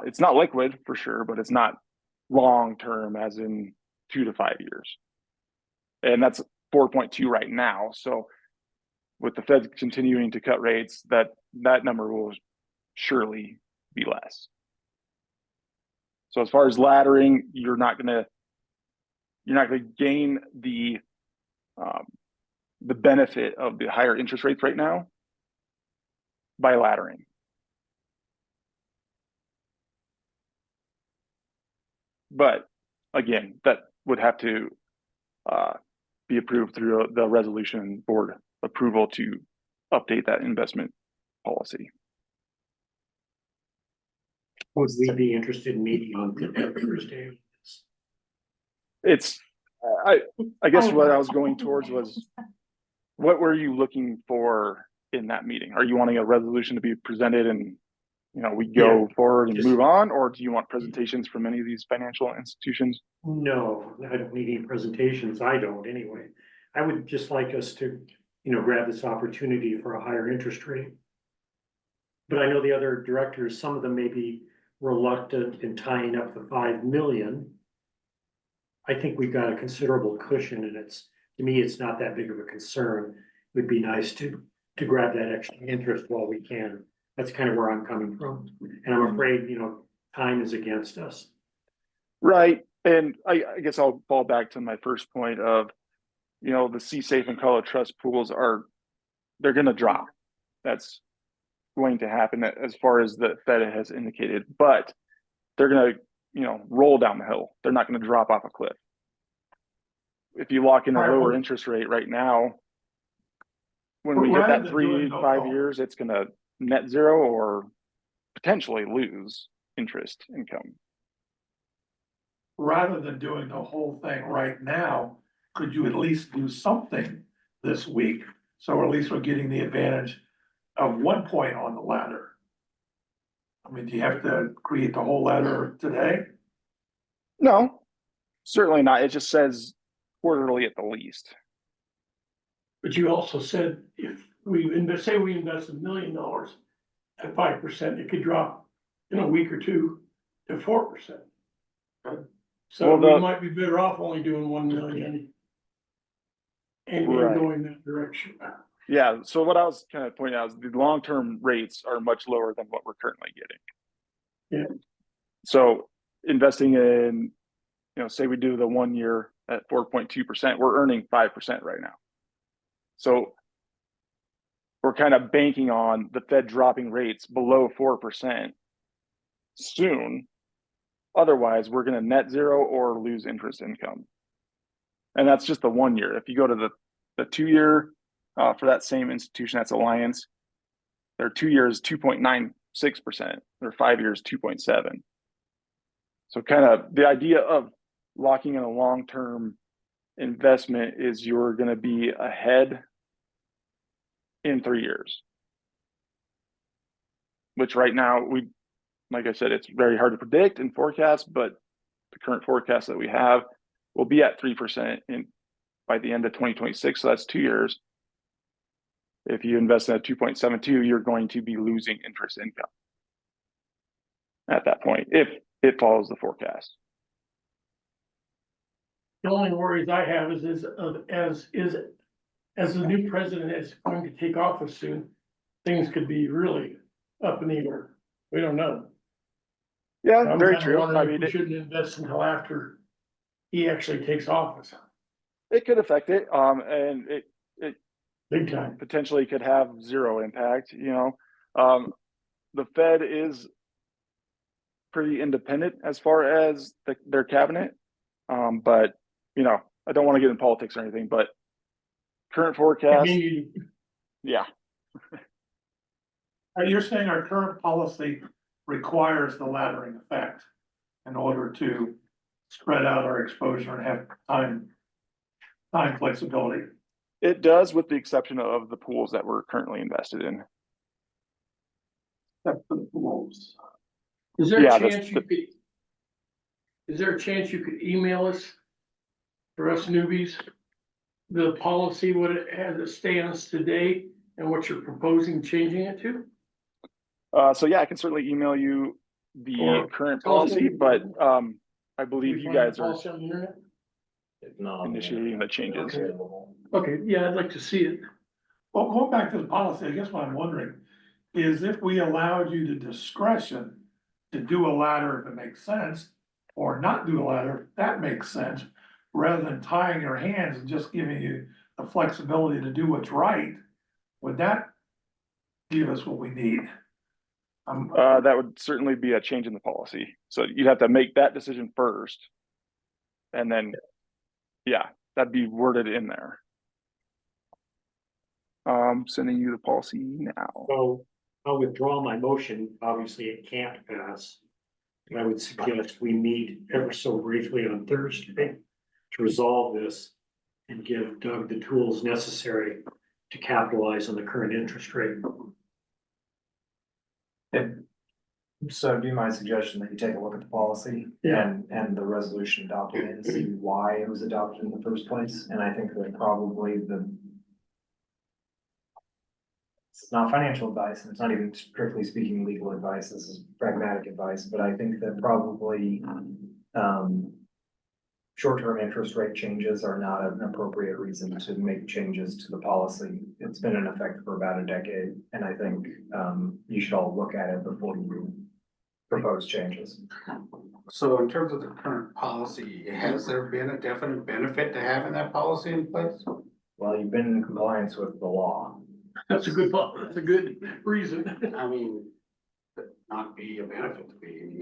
S12: it's not liquid for sure, but it's not long-term as in 2 to 5 years. And that's 4.2 right now. So with the Fed continuing to cut rates, that number will surely be less. So as far as laddering, you're not gonna gain the benefit of the higher interest rates right now by laddering. But again, that would have to be approved through the resolution board approval to update that investment policy.
S10: Would we be interested in meeting on Thursday?
S12: It's, I guess what I was going towards was, what were you looking for in that meeting? Are you wanting a resolution to be presented and, we go forward and move on? Or do you want presentations from any of these financial institutions?
S10: No, I don't need any presentations. I don't anyway. I would just like us to, grab this opportunity for a higher interest rate. But I know the other directors, some of them may be reluctant in tying up the 5 million. I think we've got a considerable cushion, and to me, it's not that big of a concern. It would be nice to grab that extra interest while we can. That's kind of where I'm coming from. And I'm afraid, time is against us.
S12: Right. And I guess I'll fall back to my first point of, the CSAFE and Colo Trust pools they're going to drop. That's going to happen as far as the Fed has indicated, but they're going to, roll down the hill. They're not going to drop off a cliff. If you lock in a lower interest rate right now, when we hit
S8: Rather
S12: that
S8: than
S12: three,
S8: doing the
S12: 5
S8: whole-
S12: years, it's gonna net zero or potentially lose interest income.
S8: Rather than doing the whole thing right now, could you at least do something this week? So at least we're getting the advantage of 1 point on the ladder. I mean, do you have to create the whole ladder today?
S12: No, certainly not. It just says quarterly at the least.
S9: But you also said if we invest, say we invest $1 million at 5%, it could drop in a week or two to 4%. So
S12: Well,
S9: we might be better off only doing 1 million. And
S12: Right.
S9: going that direction.
S12: Yeah, so what I was kind of pointing out is the long-term rates are much lower than what we're currently getting.
S9: Yeah.
S12: So investing in, say we do the 1 year at 4.2%, we're earning 5% right now. So we're kind of banking on the Fed dropping rates below 4% soon. Otherwise, we're going to net zero or lose interest income. And that's just the 1 year. If you go to the 2 year for that same institution, that's Alliance, their 2 years 2.96%, their 5 years 2.7. So kind of the idea of locking in a long-term investment is you're going to be ahead in 3 years. Which right now, like I said, it's very hard to predict and forecast, but the current forecast that we have will be at 3% by the end of 2026. So that's 2 years. If you invest in a 2.72, you're going to be losing interest income at that point, if it follows the forecast.
S9: The only worries I have is as the new president is going to take office soon, things could be really up in the air. We don't know.
S12: Yeah,
S9: I'm
S12: very
S9: kinda
S12: true.
S9: wondering
S12: I
S9: if
S12: mean,
S9: we shouldn't invest until after he actually takes office,
S12: it could affect it, and it
S9: big time.
S12: potentially could have zero impact. The Fed is pretty independent as far as their cabinet, but I don't want to get in politics or anything. But current forecast, yeah.
S8: You're saying our current policy requires the laddering effect in order to spread out our exposure and have time flexibility.
S12: It does, with the exception of the pools that we're currently invested in.
S8: Except for the pools.
S9: Is there
S12: Yeah,
S9: a chance you could email us, for us newbies, the policy, what it has, it stands today and what you're proposing changing it to?
S12: So yeah, I can certainly email you the
S9: Or
S12: current
S9: tell us
S12: policy, but I believe
S9: We
S12: you
S9: find the
S12: guys are
S9: policy on the internet?
S12: initiating the changes.
S9: Okay, yeah, I'd like to see it.
S8: Well, going back to the policy, I guess what I'm wondering is if we allowed you the discretion to do a ladder if it makes sense, or not do a ladder, if that makes sense, rather than tying your hands and just giving you the flexibility to do what's right, would that give us what we need?
S12: That would certainly be a change in the policy. So you'd have to make that decision first. And then, yeah, that'd be worded in there. Sending you the policy now.
S10: So I'll withdraw my motion. Obviously, it can't pass. And I would suggest we meet ever so briefly on Thursday to resolve this and give Doug the tools necessary to capitalize on the current interest rate.
S2: So it'd be my suggestion that you take a look at the policy and the resolution adopted and see why it was adopted in the first place. And I think that probably it's not financial advice, and it's not even strictly speaking legal advice. This is pragmatic advice, but I think that probably short-term interest rate changes are not an appropriate reason to make changes to the policy. It's been in effect for about a decade, and I think you should all look at it before you propose changes.
S13: So in terms of the current policy, has there been a definite benefit to having that policy in place?
S2: Well, you've been in compliance with the law.
S9: That's a good, that's a good reason.
S13: I mean, not be a benefit to be,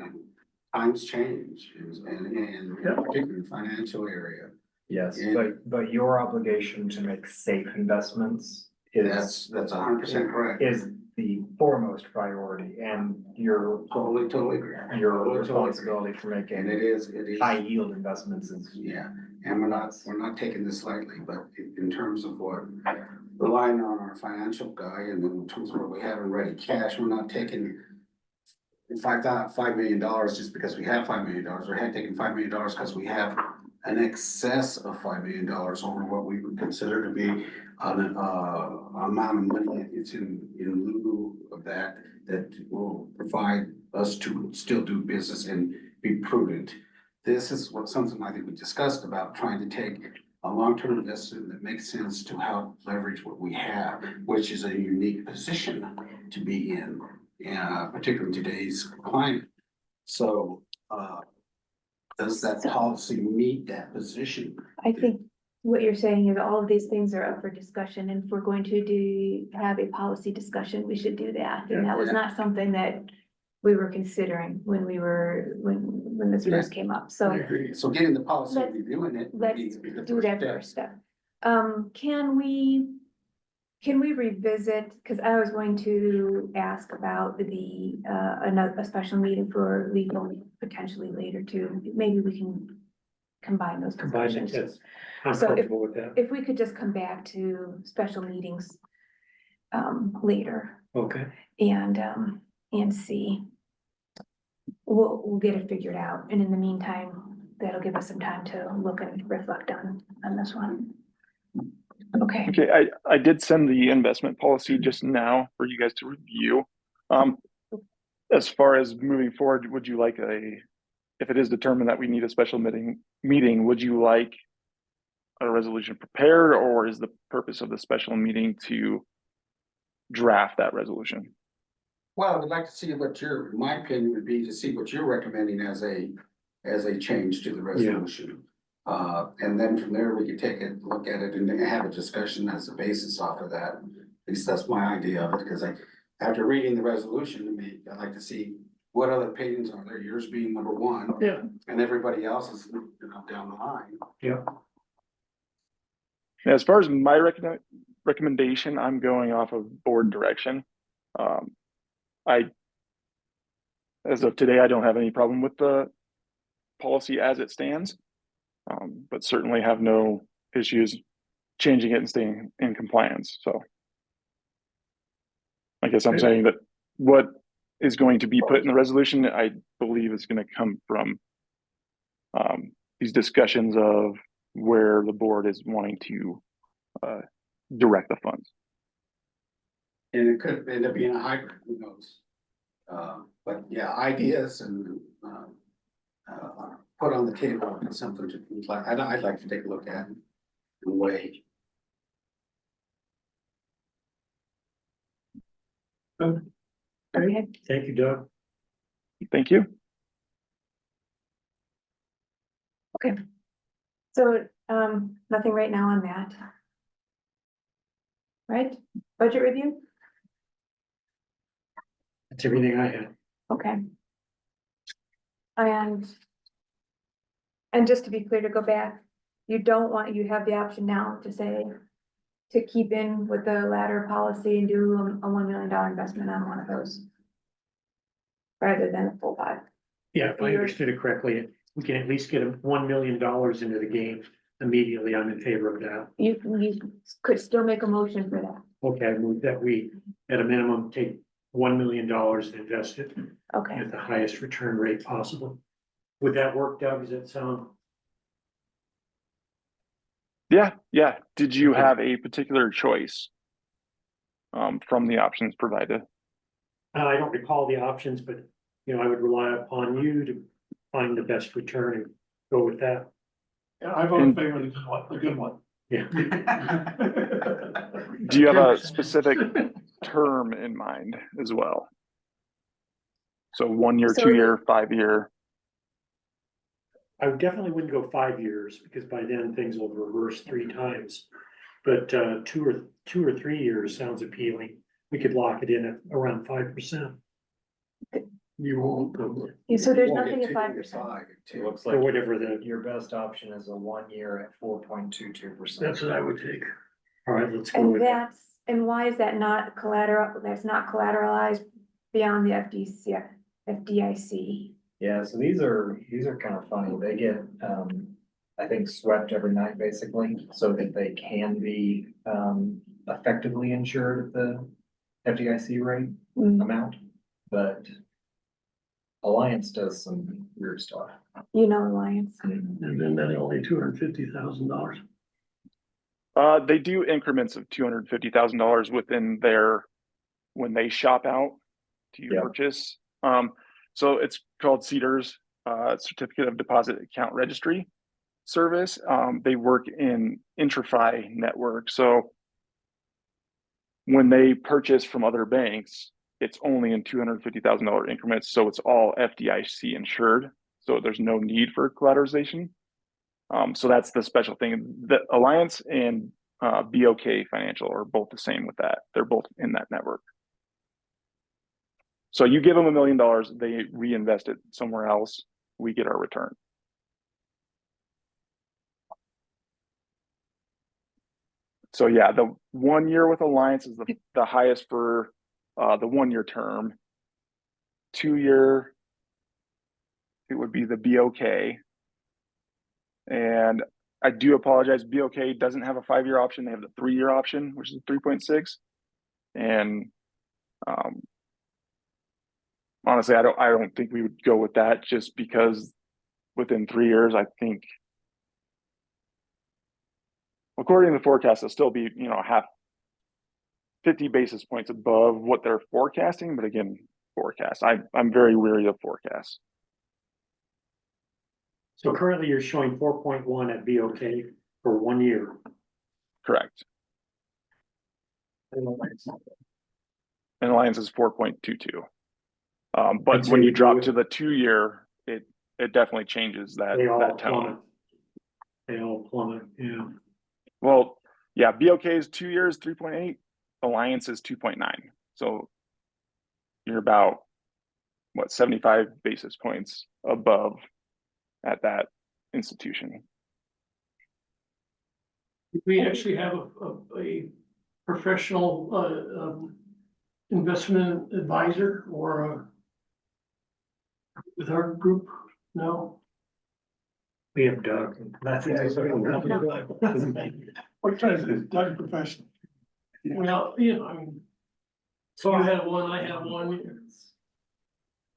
S13: times change and particularly financial area.
S2: Yes,
S13: Yeah.
S2: but your obligation to make safe investments is,
S13: That's 100% correct.
S2: is the foremost priority and your,
S13: Totally agree.
S2: your
S13: Totally
S2: responsibility for
S13: agree. And
S2: making
S13: it is.
S2: high yield investments is.
S13: Yeah, and we're not taking this lightly, but in terms of what, relying on our financial guy and in terms of what we have in ready cash, we're not taking $5 million just because we have $5 million. We're taking $5 million because we have an excess of $5 million over what we would consider to be an amount of money. It's in lieu of that will provide us to still do business and be prudent. This is something I think we discussed about trying to take a long-term investment that makes sense to help leverage what we have, which is a unique position to be in, particularly in today's climate. So, does that policy meet that position?
S1: I think what you're saying is all of these things are up for discussion, and if we're going to have a policy discussion, we should do that. And that was not something that we were considering when when this first came up, so.
S13: So getting the policy,
S1: Let's-
S13: reviewing it. would
S1: Let's
S13: be the
S1: do that
S13: step.
S1: first step. Can we revisit, because I was going to ask about a special meeting for legal potentially later too. Maybe we can combine those
S10: Combine it,
S1: discussions.
S10: yes. I'm
S1: So
S10: comfortable with that.
S1: If we could just come back to special meetings later
S10: Okay.
S1: and see. We'll get it figured out, and in the meantime, that'll give us some time to look and reflect on this one. Okay.
S12: Okay, I did send the investment policy just now for you guys to review. As far as moving forward, would you like if it is determined that we need a special meeting, would you like a resolution prepared, or is the purpose of the special meeting to draft that resolution?
S13: Well, I would like to see my opinion would be to see what you're recommending as a change to the resolution. And then from there, we could take a look at it and have a discussion as a basis off of that. At least that's my idea of it, because after reading the resolution, I'd like to see what other opinions are there, yours being number one.
S9: Yeah.
S13: And everybody else's, down the line.
S10: Yeah.
S12: As far as my recommendation, I'm going off of board direction. As of today, I don't have any problem with the policy as it stands, but certainly have no issues changing it and staying in compliance. So I guess I'm saying that what is going to be put in the resolution, I believe is going to come from these discussions of where the board is wanting to direct the funds.
S13: And it could end up being a hybrid, who knows? But yeah, ideas and put on the table and something to, I'd like to take a look at and weigh.
S1: Okay.
S10: Thank you, Doug.
S12: Thank you.
S1: Okay. So, nothing right now on that. Right? Budget review?
S10: That's everything I had.
S1: Okay. And just to be clear, to go back, you have the option now to say, to keep in with the ladder policy and do a $1 million investment on one of those. Rather than a full 5.
S10: Yeah, if I understood it correctly, we can at least get $1 million into the game immediately. I'm in favor of that.
S1: You could still make a motion for that.
S10: Okay, I move that we, at a minimum, take $1 million and invest it
S1: Okay.
S10: at the highest return rate possible. Would that work, Doug? Does that sound?
S12: Yeah. Did you have a particular choice from the options provided?
S10: I don't recall the options, but I would rely upon you to find the best return and go with that.
S8: Yeah, I vote in favor of the good one.
S10: Yeah.
S12: Do you have a specific term in mind as well? So 1 year, 2 year, 5 year?
S10: I definitely wouldn't go 5 years because by then things will reverse 3 times. But 2 or 3 years sounds appealing. We could lock it in at around 5%.
S8: You won't.
S1: Yeah, so there's nothing at 5%.
S2: It looks
S10: Or
S2: like
S10: whatever
S2: your best option is a 1 year at 4.22%.
S9: That's what I would take.
S10: All right, let's go with that.
S1: And why is that not collateral, that's not collateralized beyond the FDIC?
S2: Yeah, so these are kind of funny. They get, I think swept every night basically, so that they can be, effectively insured at the FDIC rate amount, but Alliance does some weird stuff.
S1: You know, Alliance.
S9: And then that only $250,000.
S12: They do increments of $250,000 within their, when they shop out to
S2: Yeah.
S12: purchase. So it's called CEDARS, Certificate of Deposit Account Registry service. They work in IntraFi network. So when they purchase from other banks, it's only in $250,000 increments. So it's all FDIC insured. So there's no need for collateralization. So that's the special thing. The Alliance and BOK Financial are both the same with that. They're both in that network. So you give them $1 million, they reinvest it somewhere else, we get our return. So yeah, the 1 year with Alliance is the highest for the 1 year term. 2 year, it would be the BOK. And I do apologize, BOK doesn't have a 5-year option. They have the 3-year option, which is 3.6. And honestly, I don't think we would go with that, just because within 3 years, I think, according to the forecast, it'll still be, 50 basis points above what they're forecasting. But again, forecast. I'm very weary of forecasts.
S10: So currently you're showing 4.1 at BOK for 1 year.
S12: Correct. And Alliance is 4.22. But when you drop to the 2 year, it definitely changes that tone.
S10: They all plummet, yeah.
S12: Well, yeah, BOK is 2 years, 3.8. Alliance is 2.9. So you're about, 75 basis points above at that institution.
S9: We actually have a professional investment advisor or with our group? No?
S10: We have Doug. That's
S9: What kind is Doug professional? Well, I mean, so you have one, I have one.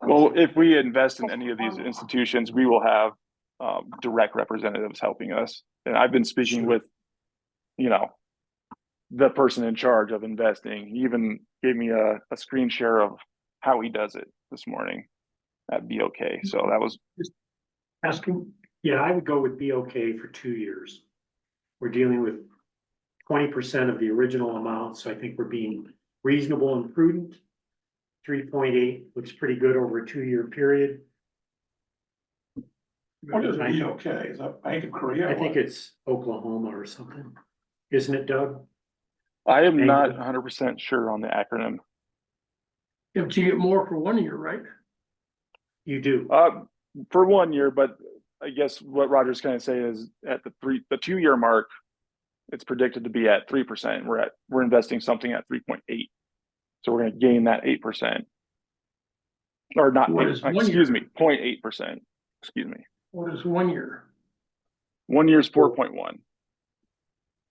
S12: Well, if we invest in any of these institutions, we will have direct representatives helping us. And I've been speaking with, the person in charge of investing. He even gave me a screen share of how he does it this morning at BOK. So that was
S9: Asking.
S10: Yeah, I would go with BOK for 2 years. We're dealing with 20% of the original amount, so I think we're being reasonable and prudent. 3.8 looks pretty good over a 2 year period.
S8: What is BOK? Is that Bank of Korea?
S10: I think it's Oklahoma or something. Isn't it, Doug?
S12: I am not 100% sure on the acronym.
S9: Yeah, but you get more for 1 year, right?
S10: You do.
S12: For 1 year, but I guess what Roger's kind of saying is at the 2 year mark, it's predicted to be at 3%. We're investing something at 3.8. So we're going to gain that 8%. Or not, excuse me, 0.8%. Excuse me.
S9: What is 1 year?
S12: 1 year is 4.1.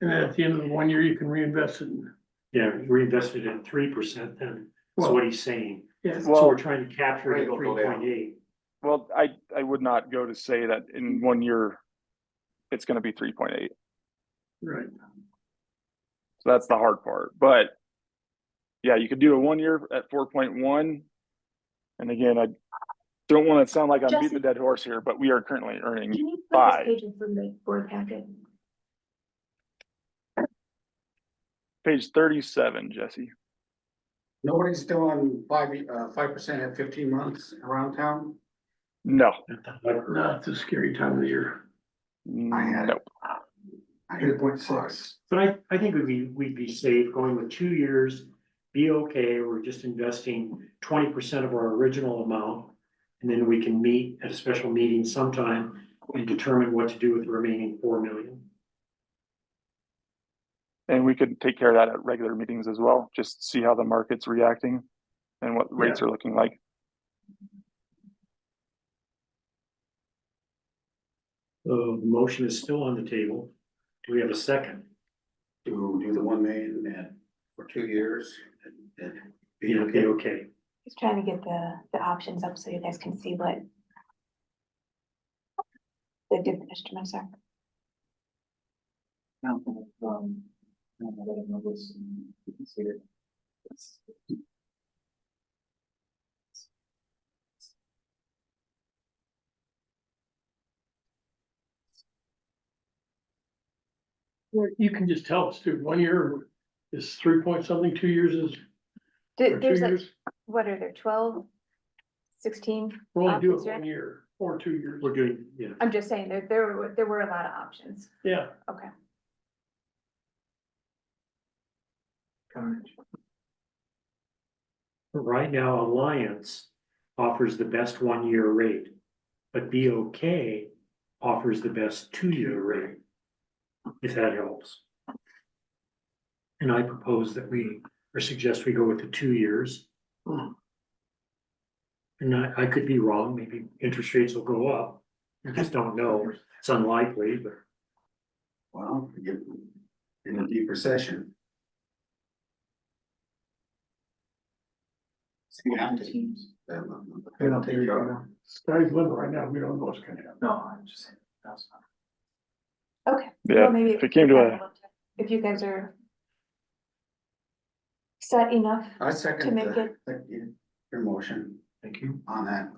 S9: And then at the end of the 1 year, you can reinvest it.
S10: Yeah, reinvested at 3% then. That's what he's saying.
S9: Yeah.
S10: So we're trying to capture it at 3.8.
S12: Well, I would not go to say that in 1 year, it's going to be 3.8.
S9: Right.
S12: So that's the hard part. But yeah, you could do a 1 year at 4.1. And again, I don't want to sound like I'm beating the dead horse here, but we are currently earning
S1: Can you put
S12: 5.
S1: this page in the board packet?
S12: Page 37, Jesse.
S13: Nobody's doing 5% at 15 months around town?
S12: No.
S9: No, it's a scary time of the year.
S12: Nope.
S6: 8.6.
S10: But I think we'd be safe going with 2 years. Be okay. We're just investing 20% of our original amount. And then we can meet at a special meeting sometime and determine what to do with the remaining 4 million.
S12: And we could take care of that at regular meetings as well, just see how the market's reacting and what rates are looking like.
S10: The motion is still on the table. Do we have a second?
S13: To do the 1 million and for 2 years and be
S10: Yeah,
S13: okay.
S10: okay.
S1: Just trying to get the options up so you guys can see what the different instruments are.
S9: You can just tell us too, 1 year is 3 point something, 2 years is, or 2
S1: There's like,
S9: years,
S1: what are there, 12, 16
S9: we'll only do it
S1: options, right?
S9: 1 year or 2 years.
S10: We're doing, yeah.
S1: I'm just saying that there were a lot of options.
S9: Yeah,
S1: Okay.
S10: Right now, Alliance offers the best 1 year rate, but BOK offers the best 2 year rate. If that helps. And I propose that or suggest we go with the 2 years. And I could be wrong, maybe interest rates will go up. I just don't know. It's unlikely, but
S13: Well, you're in a deep recession. So you have to.
S6: There you go.
S9: sky's the limit right now, we don't know what's gonna happen.
S11: No, I'm just saying, that's not.
S1: Okay.
S12: Yeah,
S1: Well, maybe
S12: if it came to a,
S1: if you guys are set enough,
S13: I second
S1: make it-
S13: your motion.
S10: thank you.
S13: On that.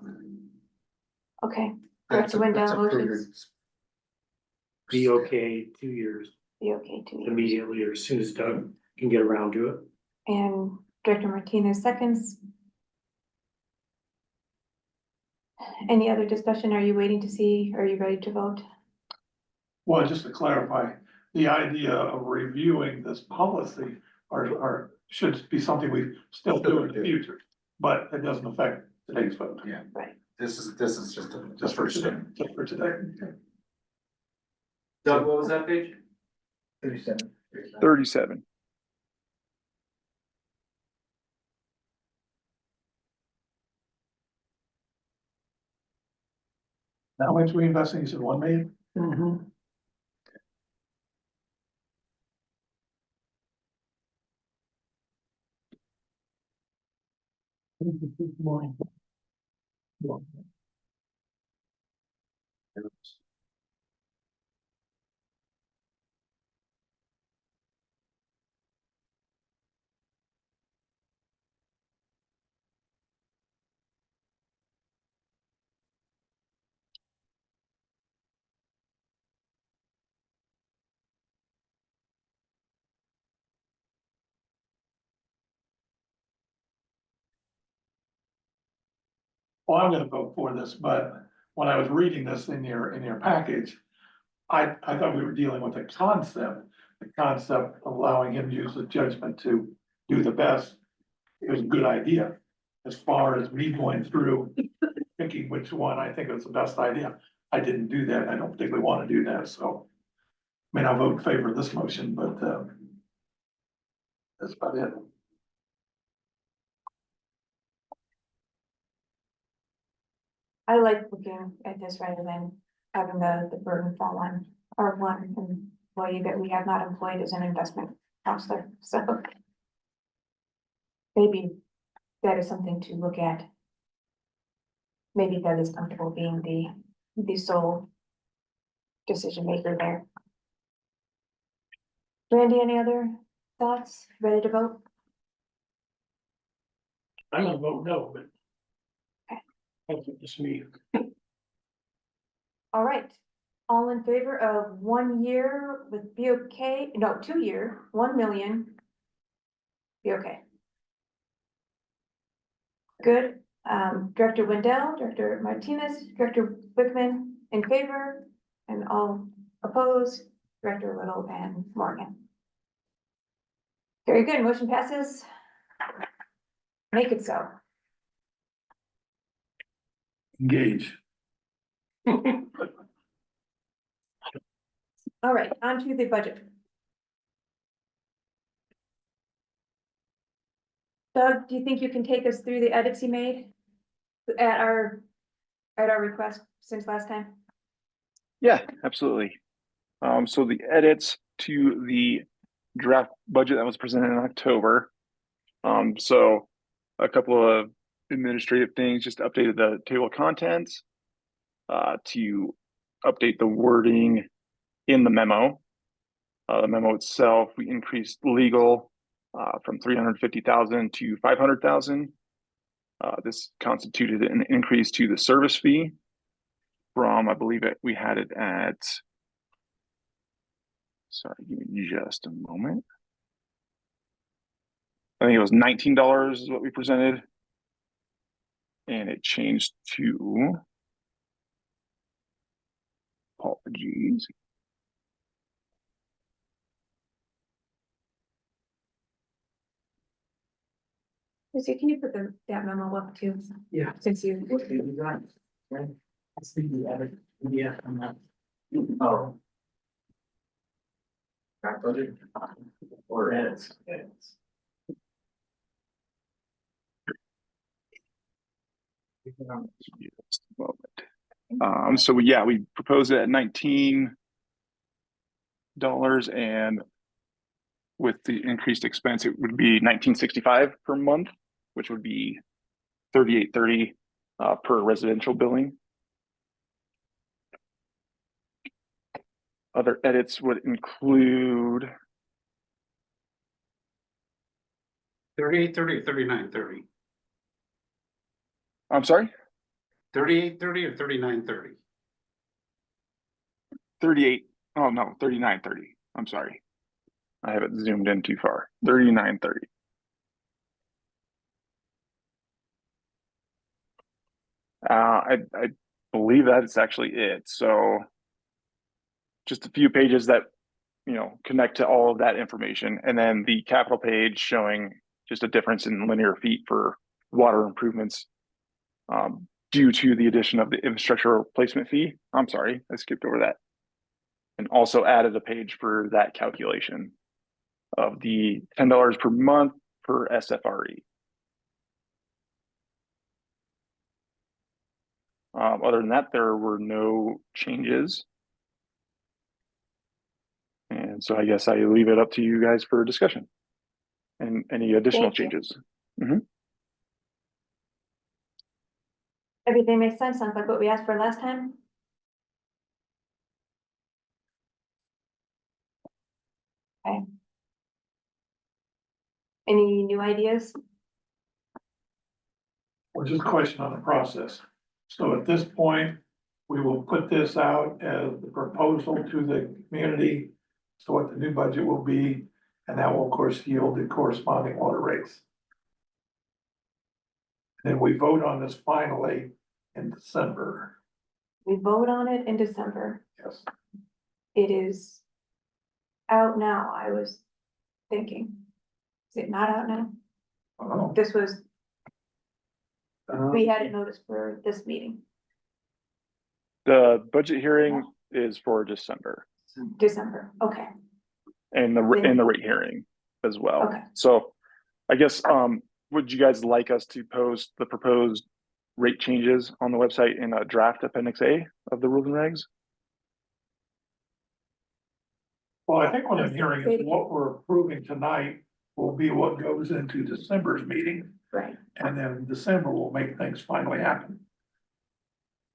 S1: okay,
S13: That's
S1: Director Wendell
S13: a
S1: motions,
S10: BOK 2 years
S1: be okay to me.
S10: immediately or as soon as Doug can get around to it.
S1: And Director Martinez seconds. Any other discussion? Are you waiting to see? Are you ready to vote?
S8: Well, just to clarify, the idea of reviewing this policy should be something we still do in the future, but it doesn't affect today's vote.
S13: Yeah.
S1: Right.
S13: This is just a.
S8: Just for today, just for today.
S11: Doug, what was that page?
S6: 37.
S12: 37.
S8: How much we investing? You said 1 million?
S9: Mhm. Morning.
S8: Well, I'm gonna vote for this, but when I was reading this in your package, I thought we were dealing with the concept of allowing him to use the judgment to do the best. It was a good idea. As far as me going through picking which one I think was the best idea, I didn't do that. I don't particularly want to do that, so. I mean, I'll vote in favor of this motion, but, that's about it.
S1: I like looking at this rather than having the burden fall on our one employee that we have not employed as an investment counselor, so. Maybe that is something to look at. Maybe that is comfortable being the sole decision maker there. Randy, any other thoughts? Ready to vote?
S9: I'm gonna vote no, but.
S1: Okay.
S9: That's just me.
S1: All right, all in favor of 1 year with BOK, no, 2 year, 1 million. BOK. Good, Director Wendell, Director Martinez, Director Wickman in favor, and all opposed, Director Little and Morgan. Very good, motion passes. Make it so.
S8: Engage.
S1: All right, on to the budget. Doug, do you think you can take us through the edits you made at our request since last time?
S12: Yeah, absolutely. So the edits to the draft budget that was presented in October. So a couple of administrative things, just updated the table of contents, to update the wording in the memo. The memo itself, we increased legal, from 350,000 to 500,000. This constituted an increase to the service fee from, I believe we had it at, sorry, give me just a moment. I think it was $19 is what we presented. And it changed to, apologies.
S1: Lucy, can you put that memo up too?
S6: Yeah.
S1: Since you.
S6: Yeah, I'm not.
S11: Oh. Draft budget or edits?
S12: Just a moment. So yeah, we proposed it at $19, and with the increased expense, it would be $19.65 per month, which would be $38.30 per residential billing. Other edits would include
S13: 3830 or 3930?
S12: I'm sorry,
S13: 3830 or 3930?
S12: 38. Oh no, 39.30. I'm sorry. I have it zoomed in too far. 39.30. I believe that's actually it. So just a few pages that, connect to all of that information. And then the capital page showing just a difference in linear feet for water improvements, due to the addition of the infrastructure replacement fee. I'm sorry, I skipped over that. And also added a page for that calculation of the $10 per month per SFRE. Other than that, there were no changes. And so I guess I leave it up to you guys for discussion and any additional
S1: Thank you.
S12: changes.
S1: Everything makes sense, sounds like what we asked for last time. Okay. Any new ideas?
S8: Well, just a question on the process. So at this point, we will put this out as the proposal to the community. So what the new budget will be, and that will of course yield the corresponding water rates. Then we vote on this finally in December.
S1: We vote on it in December.
S8: Yes.
S1: It is out now, I was thinking. Is it not out now?
S8: Oh,
S1: This was, we had it noticed for this meeting,
S12: The budget hearing is for December,
S1: December, okay.
S12: and the rate hearing as well.
S1: Okay.
S12: So I guess, would you guys like us to post the proposed rate changes on the website in a draft appendix A of the rules and regs?
S8: well, I think what I'm hearing is what we're approving tonight will be what goes into December's meeting.
S1: Right.
S8: And then December will make things finally happen.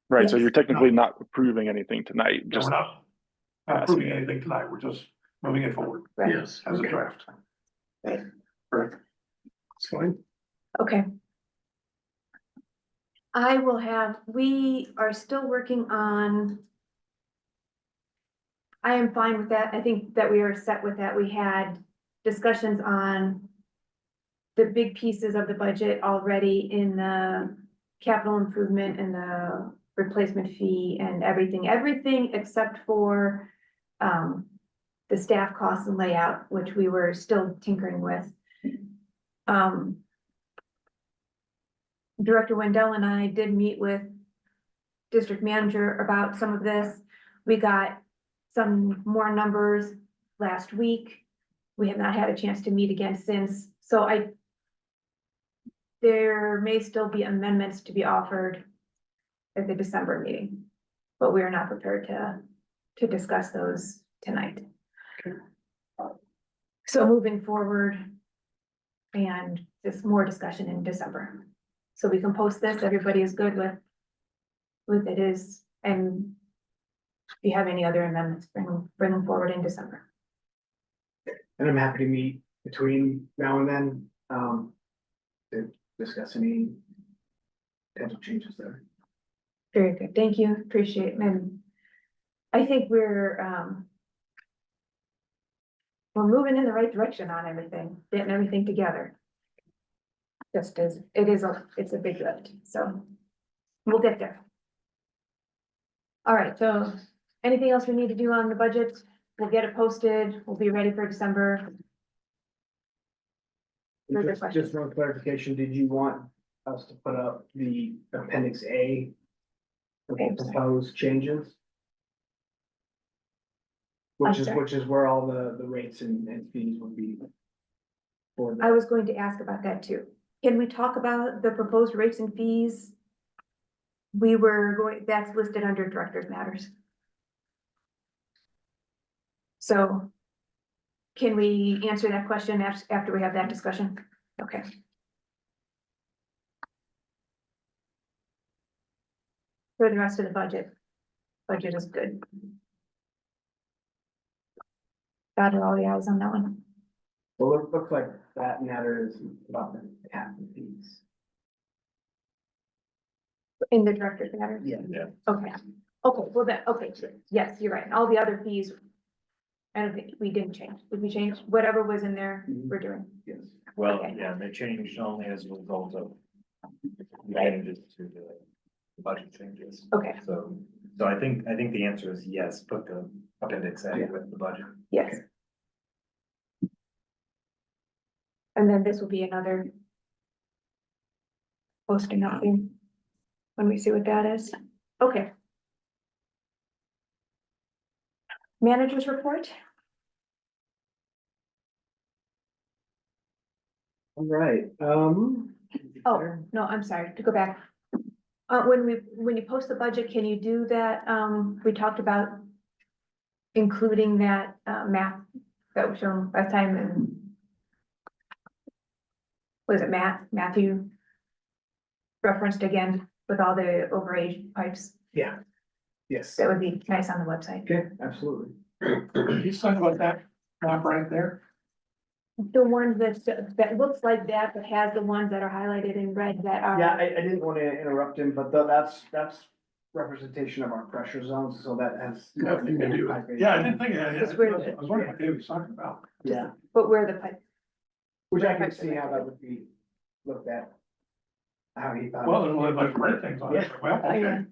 S12: Right, so
S1: Yes.
S12: you're technically not approving anything tonight,
S8: No,
S12: just
S8: we're not approving anything tonight, we're just moving it forward
S1: Right.
S9: Yes.
S8: as a draft.
S1: Right.
S8: Correct.
S9: It's fine.
S1: Okay. We are still working on. I am fine with that. I think that we are set with that. We had discussions on the big pieces of the budget already in the capital improvement and the replacement fee and everything except for the staff costs and layout, which we were still tinkering with. Director Wendell and I did meet with district manager about some of this. We got some more numbers last week. We have not had a chance to meet again since, so there may still be amendments to be offered at the December meeting, but we are not prepared to discuss those tonight. So moving forward, and just more discussion in December. So we can post this, everybody is good with it is, and if you have any other amendments, bring them forward in December.
S6: And I'm happy to meet between now and then, to discuss any potential changes there.
S1: Very good, thank you, appreciate it, and I think we're moving in the right direction on everything, getting everything together. Just as, it's a big lift, so we'll get there. All right, so anything else we need to do on the budget? We'll get it posted, we'll be ready for December. Further questions?
S6: Just one clarification, did you want us to put up the appendix A? Of the proposed changes?
S1: I'm
S6: Which
S1: sorry.
S6: is where all the rates and fees would be. For
S1: I was going to ask about that too. Can we talk about the proposed rates and fees? That's listed under director's matters. So can we answer that question after we have that discussion? Okay. For the rest of the budget is good. Dotted all the i's on that one.
S6: Well, it looks like that matter is about the cap and fees.
S1: In the director's matter?
S6: Yeah.
S1: Okay, well then, okay, yes, you're right, all the other fees. I don't think, we didn't change, did we change, whatever was in there, we're doing,
S6: Yes.
S2: Well,
S1: Okay.
S2: yeah, they changed only as a result of changes to the budget changes.
S1: okay,
S2: So I think the answer is yes, put the appendix A with the budget.
S1: yes. And then this will be another posting up here, when we see what that is, okay. Managers report?
S6: All right,
S1: Oh, no, I'm sorry, to go back. When you post the budget, can you do that, we talked about including that, map that was shown last time and was it Matthew referenced again with all the overage pipes?
S6: yeah, yes,
S1: That would be nice on the website.
S6: okay, absolutely.
S8: You talking about that map right there?
S1: The one that looks like that, but has the ones that are highlighted in red that are.
S6: Yeah, I didn't want to interrupt him, but that's representation of our pressure zones, so that has.
S8: Nothing to do with it. Yeah, I didn't think, I
S1: It's weird.
S8: was wondering what Dave was talking about.
S6: Yeah,
S1: But where the pipe,
S6: which I can see how that would be looked at. How he thought.
S8: Well, there's like red things on it,
S6: Yeah.
S8: well, okay.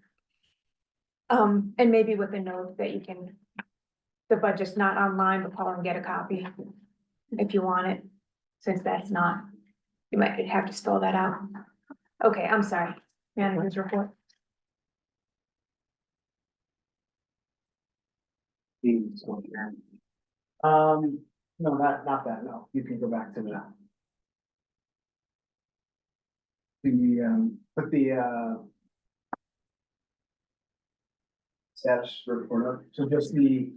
S1: and maybe with a note that you can, the budget's not online, but call and get a copy if you want it, since that's not, you might have to spell that out. Okay, I'm sorry, manager's report.
S6: No, not that, no, you can go back to that. Put the status report up, so just the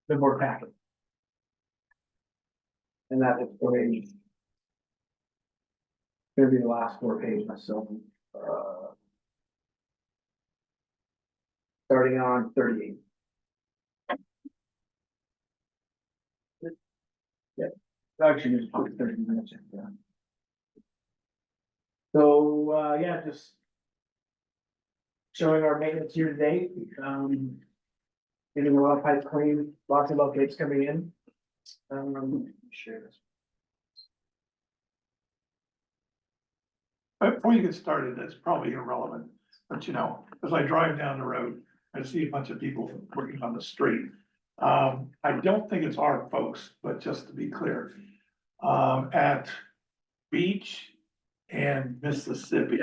S6: board packet. And that is page. Gonna be the last 4 pages, so, starting on 38. Yeah, actually, just put 30 minutes in, yeah. So, yeah, just showing our maintenance year to date, getting the well pipe clean, lots of updates coming in. Share this.
S8: Before you get started, that's probably irrelevant, but you know, as I drive down the road, I see a bunch of people working on the street. I don't think it's our folks, but just to be clear, at Beach and Mississippi.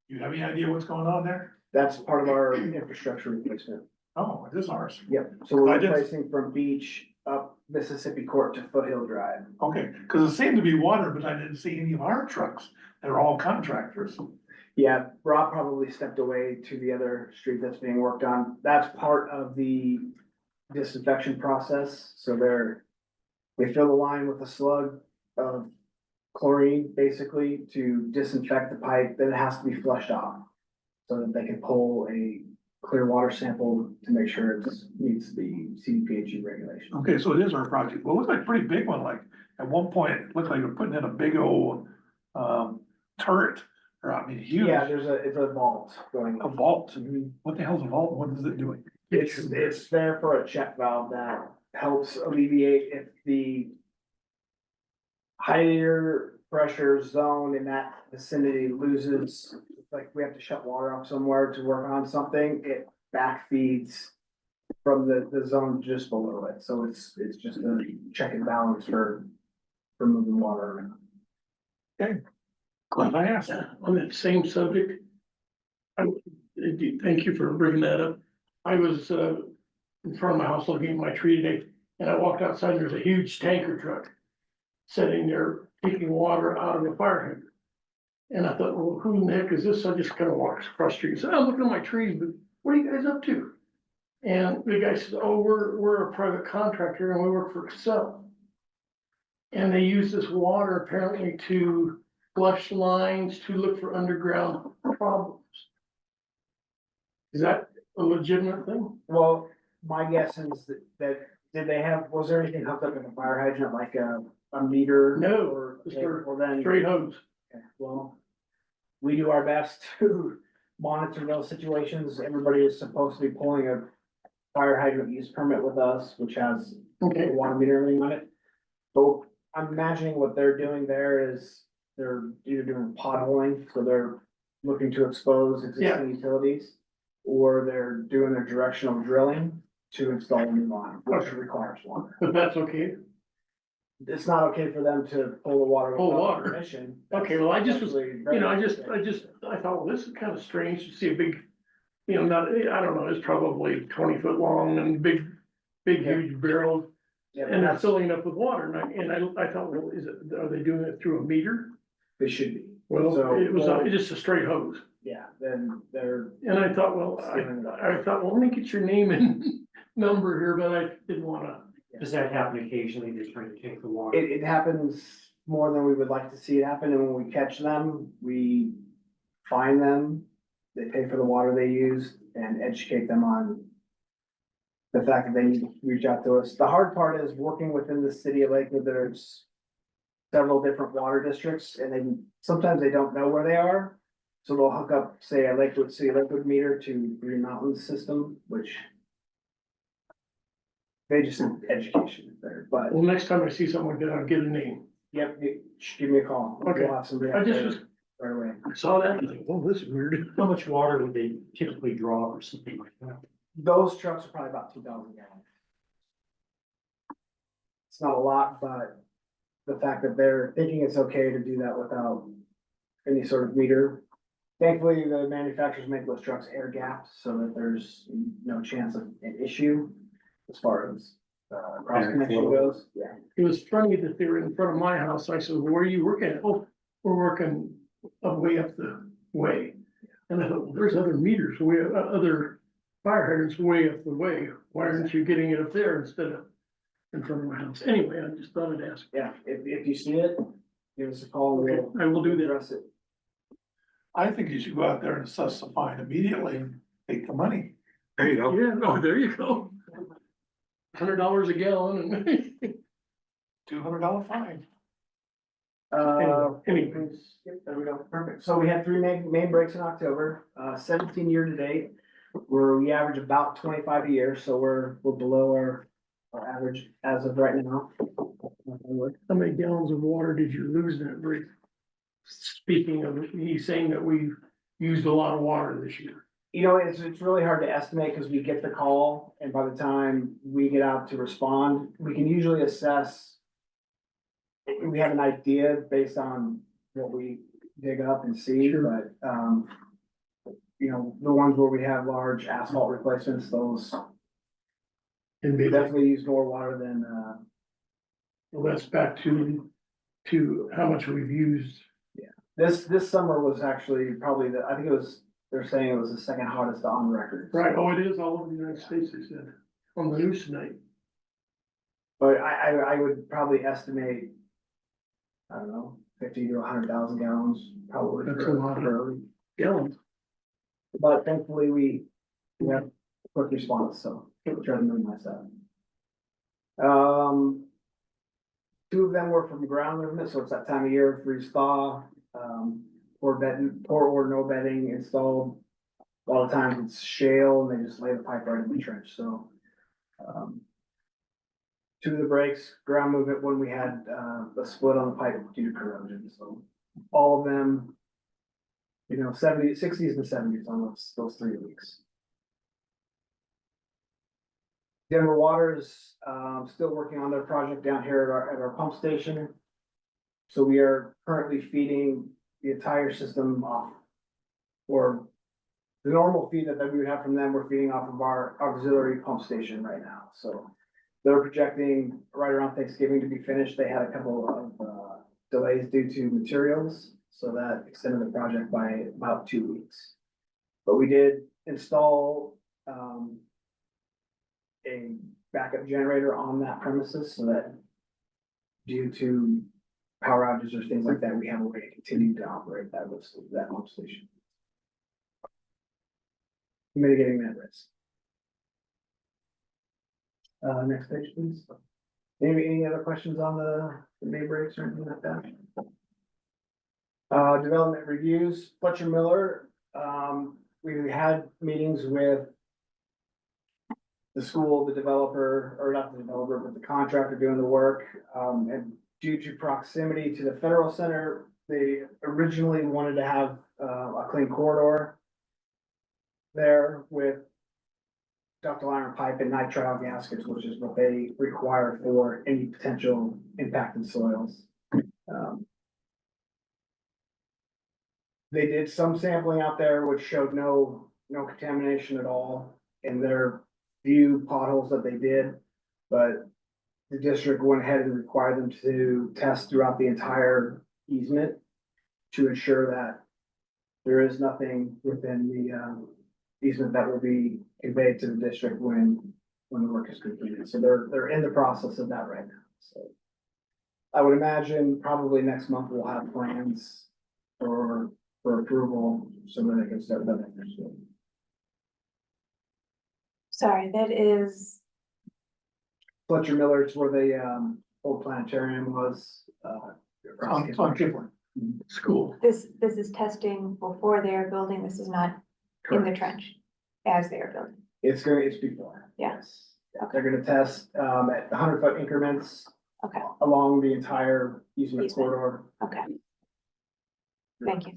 S8: You have any idea what's going on there?
S6: That's part of our infrastructure replacement.
S8: Oh, it is ours.
S6: Yep, so we're
S8: I didn't-
S6: replacing from beach up Mississippi Court to Foothill Drive.
S8: Okay, cause it seemed to be water, but I didn't see any of our trucks. They're all contractors.
S6: Yeah, Rob probably stepped away to the other street that's being worked on. That's part of the disinfection process. So they fill the line with a slug of chlorine, basically, to disinfect the pipe. Then it has to be flushed off. So that they can pull a clear water sample to make sure it meets the CDPHE regulation.
S8: Okay, so it is our project. Well, it looks like a pretty big one, like at one point, it looked like we're putting in a big old turret, or I mean, huge.
S6: Yeah, it's a vault going
S8: A
S6: up.
S8: vault. What the hell's a vault? What is it doing?
S6: It's there for a check valve that helps alleviate if the higher pressure zone in that vicinity loses, like we have to shut water off somewhere to work on something, it backfeeds from the zone just below it. So it's just a check and balance for moving water around.
S8: Glad I asked.
S9: On that same subject. Thank you for bringing that up. I was, in front of my house looking at my tree today, and I walked outside, there's a huge tanker truck sitting there taking water out of the fire hydrant. And I thought, well, who in the heck is this? I just kind of walked across the street and said, I'm looking at my trees, but what are you guys up to? And the guy says, oh, we're a private contractor and we work for Excel. And they use this water apparently to flush lines, to look for underground problems. Is that a legitimate thing?
S6: Well, my guess is that was there anything hooked up in the fire hydrant, like a meter?
S9: No,
S6: Or,
S9: just
S6: well then.
S9: Straight hose.
S6: Okay, well, we do our best to monitor those situations. Everybody is supposed to be pulling a fire hydrant use permit with us, which has
S9: Okay,
S6: a water meter and everything on it. But I'm imagining what they're doing there is they're either doing potholing, so they're looking to expose existing utilities, or they're doing their directional drilling to install a new line, which requires water.
S9: but that's okay.
S6: It's not okay for them to pull the water
S9: Pull
S6: without
S9: water.
S6: permission.
S9: Okay, well, I just was,
S6: Actually,
S9: I thought, well, this is kind of strange to see a big, not, I don't know, it's probably 20 foot long and big,
S6: Yeah.
S9: huge barrel.
S6: Yeah,
S9: And they're
S6: that's,
S9: filling it up with water, and I thought, well, are they doing it through a meter?
S6: they should be,
S9: Well,
S6: So,
S9: it was
S6: well-
S9: just a straight hose,
S6: yeah, then they're,
S9: and I thought, well, let me get your name and number here, but I didn't wanna.
S10: Does that happen occasionally? They're trying to take the water?
S6: it happens more than we would like to see it happen, and when we catch them, we fine them. They pay for the water they use and educate them on the fact that they need to reach out to us. The hard part is working within the city of Lakewood, there's several different water districts, and sometimes they don't know where they are. So they'll hook up, say, a Lakewood meter to Green Mountain system, which they just need education there, but,
S9: Well, next time I see someone like that, I'll get a name.
S6: yep, give me a call.
S9: Okay.
S6: We'll have somebody
S9: I
S6: out
S9: just
S6: there
S9: was,
S6: right away.
S9: I saw that, and I think, oh, this is weird.
S10: How much water would they typically draw or something like that?
S6: Those trucks are probably about 2,000 gallons. It's not a lot, but the fact that they're thinking it's okay to do that without any sort of meter. Thankfully, the manufacturers make those trucks air gapped so that there's no chance of an issue as far as cross connection goes. Yeah.
S9: It was funny that they were in front of my house. I said, where are you working at? Oh, we're working way up the way. And I thought, well, there's other meters, other fire hydrants way up the way. Why aren't you getting it up there instead of in front of my house? Anyway, I just thought I'd ask.
S6: Yeah, if you see it, give us a call.
S9: Okay, I will do that.
S6: Address it.
S8: I think you should go out there and assess the fine immediately and take the money.
S4: There you go.
S9: Yeah, oh, there you go. $100 a gallon and.
S8: $200 fine.
S9: Anyways.
S6: Yep, there we go, perfect. So we had 3 main breaks in October, 17 year to date. We average about 25 a year, so we're below our average as of right now.
S9: How many gallons of water did you lose in that break? Speaking of, he's saying that we've used a lot of water this year.
S6: You know, it's really hard to estimate because we get the call, and by the time we get out to respond, we can usually assess. We have an idea based on what we dig up and see, but, the ones where we have large asphalt replacements, those
S9: And maybe,
S6: definitely use more water than
S9: Well, that's back to how much we've used.
S6: This summer was actually probably I think it was, they're saying it was the second hottest on record.
S9: Right, oh, it is all over the United States, they said, on the news tonight.
S6: But I would probably estimate, I don't know, 50 to 100,000 gallons, probably.
S9: That's
S6: for-
S9: a lot of-
S6: for-
S9: Gallons.
S6: But thankfully, we have quick response, so we'll try to minimize that. Two of them were from ground movement, so it's that time of year, freeze thaw, or no bedding installed. A lot of times it's shale and they just lay the pipe right in the trench, so. Two of the breaks, ground movement when we had, a split on the pipe due to corrosion, so all of them. 60s and 70s on those 3 weeks. Denver Water's still working on their project down here at our pump station. So we are currently feeding the entire system off. Or the normal feed that we would have from them, we're feeding off of our auxiliary pump station right now, so. They're projecting right around Thanksgiving to be finished. They had a couple of delays due to materials, so that extended the project by about 2 weeks. But we did install a backup generator on that premises so that due to power outages or things like that, we have a way to continue to operate that pump station. Mitigating that risk. Next page, please. Any other questions on the May breaks or anything like that? Development reviews, Fletcher Miller, we had meetings with the school, the developer, or not the developer, but the contractor doing the work. And due to proximity to the federal center, they originally wanted to have a clean corridor there with ductile iron pipe and nitrile gaskets, which is what they require for any potential impacted soils. They did some sampling out there which showed no contamination at all in their few potholes that they did, but the district went ahead and required them to test throughout the entire easement to ensure that there is nothing within the easement that will be conveyed to the district when the work is completed. So they're in the process of that right now. So I would imagine probably next month we'll have plans for approval so that they can start that next year.
S1: Sorry, that is,
S6: Fletcher Miller, it's where the old planetarium was.
S8: It's on Kipling.
S9: School.
S1: this is testing before they're building, this is not in the trench as they are building.
S6: It's before.
S1: Yeah.
S6: Yes. They're gonna test at 100-foot increments
S1: Okay,
S6: along the entire easement
S1: Easement.
S6: corridor.
S1: okay. Thank you.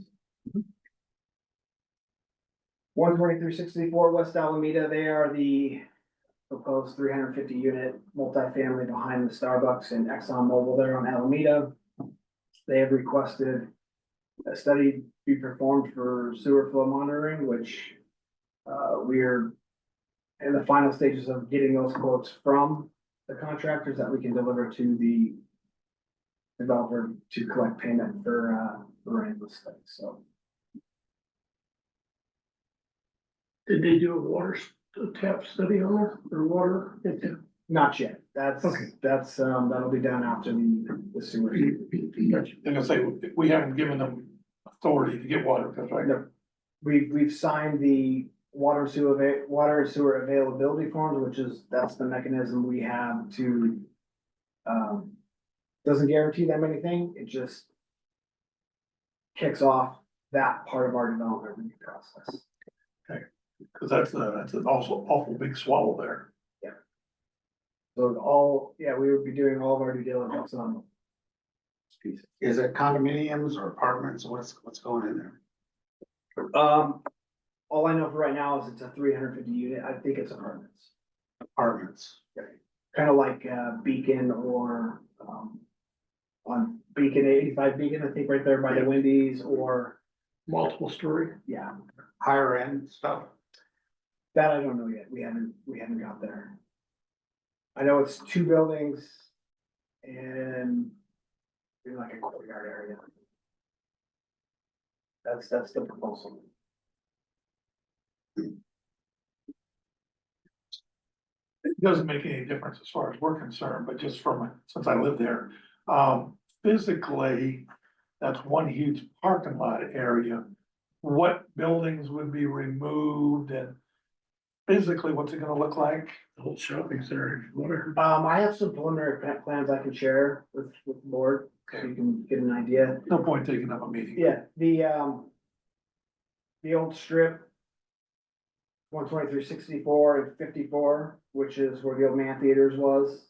S6: 12364 West Alameda, they are the proposed 350 unit multifamily behind the Starbucks and Exxon Mobil there on Alameda. They have requested a study be performed for sewer flow monitoring, which we're in the final stages of getting those quotes from the contractors that we can deliver to the developer to collect payment for running the study, so.
S9: Did they do a water tap study on it or water?
S6: Not yet, that'll be done after the sewer.
S8: Like I say, we haven't given them authority to get water, because right?
S6: No, we've signed the water and sewer availability forms, that's the mechanism we have to. Doesn't guarantee them anything, it just kicks off that part of our development review process.
S8: Because that's an also awful big swallow there.
S6: So we would be doing all of our due diligence on this piece.
S13: Is it condominiums or apartments? What's going in there?
S6: All I know for right now is it's a 350 unit, I think it's apartments.
S13: Apartments.
S6: Kind of like Beacon or on Beacon, 85 Beacon, I think right there by the Wendy's, or,
S9: Multiple story.
S6: yeah,
S13: Higher end stuff.
S6: that I don't know yet, we haven't got there. I know it's 2 buildings and do like a courtyard area. That's the proposal.
S8: It doesn't make any difference as far as we're concerned, but just since I live there, physically, that's one huge parking lot area. What buildings would be removed and physically, what's it gonna look like?
S9: The whole shopping center, whatever.
S6: I have some preliminary plans I can share with the board, so you can get an idea.
S8: No point taking up a meeting.
S6: Yeah, the old strip. 123, 64, and 54, which is where the old man theaters was.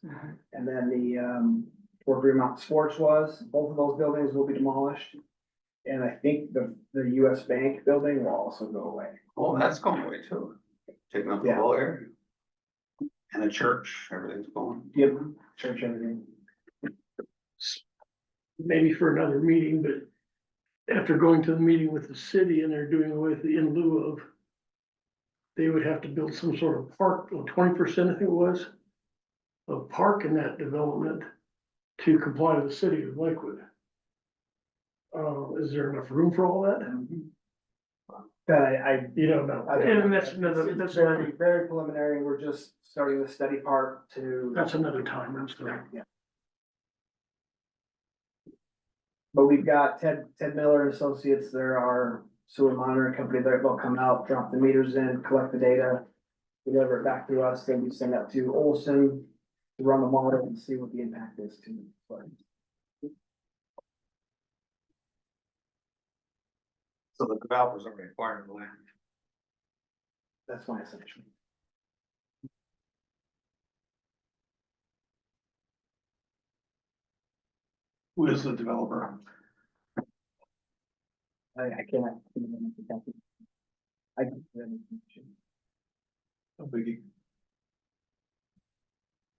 S6: And then where Green Mountain Sports was, both of those buildings will be demolished. And I think the US Bank building will also go away.
S13: Oh, that's going away too. Taking up the
S6: Yeah.
S13: whole area. And the church, everything's going.
S6: Yep, church, everything.
S9: Maybe for another meeting, but after going to the meeting with the city and they're doing away with the in lieu of, they would have to build some sort of park, 20%, I think it was, of park in that development to comply with the city of Lakewood. Is there enough room for all that?
S6: I
S9: You don't know.
S6: I don't know.
S9: And that's another,
S6: It's
S9: that's
S6: very, very preliminary. We're just starting the study part to.
S9: that's another time, I'm sorry.
S6: Yeah. But we've got Ted Miller and Associates, there are sewer monitoring company that will come out, drop the meters in, collect the data. Deliver it back to us, then we send that to Olson to run the model and see what the impact is to.
S13: So the developers are requiring land.
S6: That's my assumption.
S8: Who is the developer?
S6: I cannot. I.
S8: No biggie.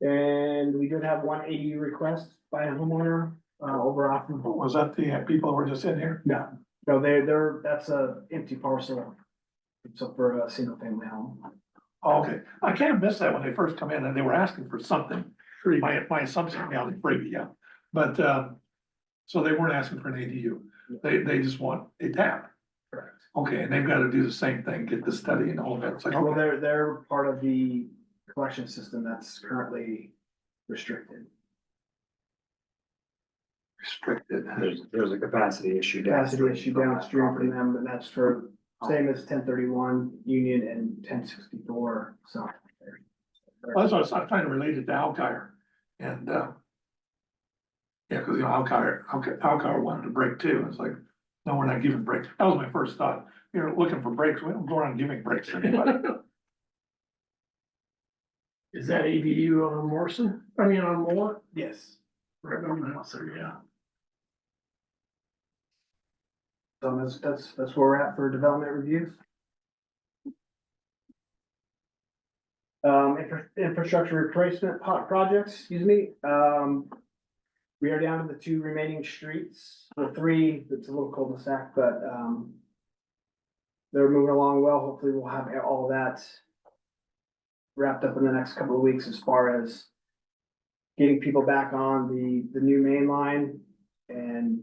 S6: And we did have one ADU request by a homeowner, over off of.
S8: Was that the people who were just in here?
S6: No, that's a empty parcel. So for a single family home.
S8: Oh, okay, I kind of missed that when they first come in and they were asking for something. My assumption, yeah, they freebie, yeah. But, so they weren't asking for an ADU. They just want a tap.
S6: Correct.
S8: Okay, and they've got to do the same thing, get the study and all that. It's like,
S6: Well,
S8: okay,
S6: they're part of the collection system that's currently restricted.
S8: restricted.
S10: There's a capacity issue.
S6: Capacity issue downstream from them, and that's for same as 1031 Union and 1064, so.
S8: Well, that's what I was trying to relate it to Alkire. And, yeah, cause you know, Alkire wanted to break too. It's like, no, we're not giving breaks. That was my first thought. You're looking for breaks. We don't go around giving breaks to anybody.
S9: Is that ADU on Morrison? I mean, on Moore?
S6: Yes.
S9: Right on the house there, yeah.
S6: So that's where we're at for development reviews. Infrastructure replacement projects, excuse me, we are down to the 2 remaining streets, the 3, it's a little cul-de-sac, but, they're moving along well, hopefully we'll have all that wrapped up in the next couple of weeks as far as getting people back on the new main line, and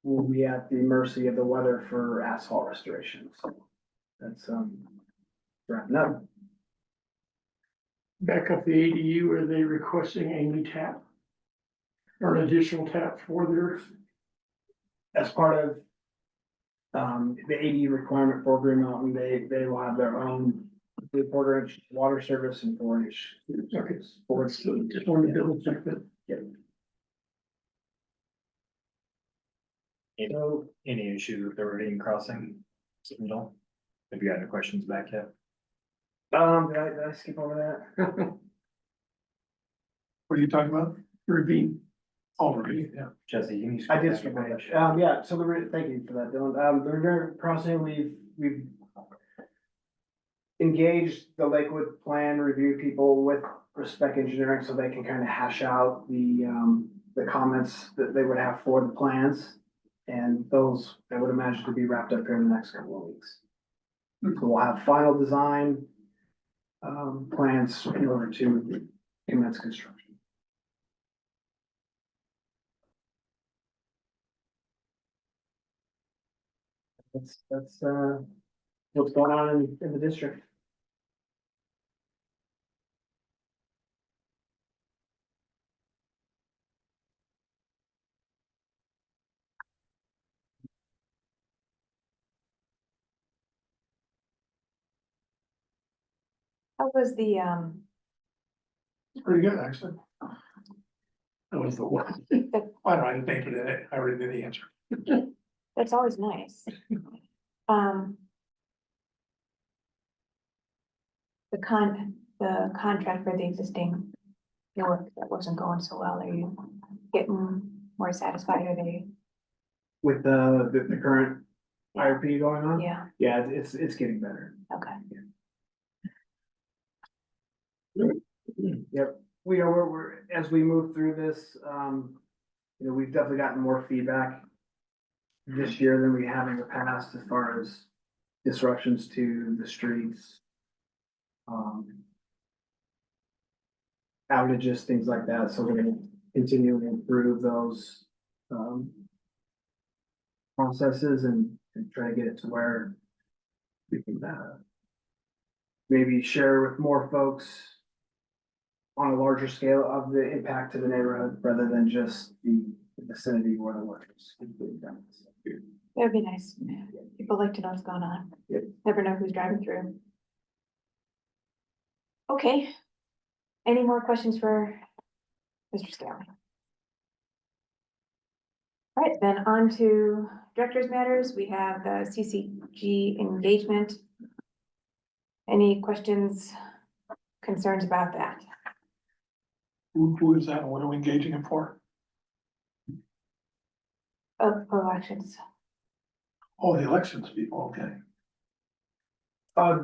S6: we'll be at the mercy of the weather for asphalt restoration, so that's, wrapping up.
S9: Back up the ADU, are they requesting a new tap? Or an additional tap for their,
S6: As part of the AD requirement for Green Mountain, they will have their own 3/4 inch water service and 4-inch.
S9: okay, or it's, just wanted to double check that.
S6: So,
S10: Any issues with the Ravine crossing signal? Have you got any questions back yet?
S6: did I skip over that?
S8: What are you talking about?
S9: Ravine.
S8: Oh, Ravine, yeah.
S10: Jesse, can you?
S6: I did skip over that. Yeah, so thank you for that, Dylan. The river crossing, we've engaged the Lakewood plan review people with Respect Engineering so they can kind of hash out the comments that they would have for the plans. And those, I would imagine, to be wrapped up here in the next couple of weeks. So we'll have final design plans in order to commence construction. That's, what's going on in the district.
S1: How was the,
S8: Pretty good, actually.
S9: That was the one.
S8: I don't know, I didn't think it, I already knew the answer.
S1: that's always nice. Um. The contract for the existing work that wasn't going so well, are you getting more satisfied, are they?
S6: With the current IRP going on?
S1: Yeah,
S6: Yeah, it's getting better.
S1: okay.
S6: Yep, we're, as we move through this, you know, we've definitely gotten more feedback this year than we have in the past as far as disruptions to the streets. Outages, things like that, so we're gonna continue to improve those, processes and try to get it to where we can, maybe share with more folks on a larger scale of the impact to the neighborhood rather than just the vicinity where the work is being done.
S1: That'd be nice. People like to know what's going on.
S6: Yep.
S1: Never know who's driving through. Okay. Any more questions for Mr. Scanlon? All right, then on to director's matters. We have the CCG engagement. Any questions, concerns about that?
S8: Who is that and what are we engaging him for?
S1: Of elections.
S8: Oh, the elections people, okay.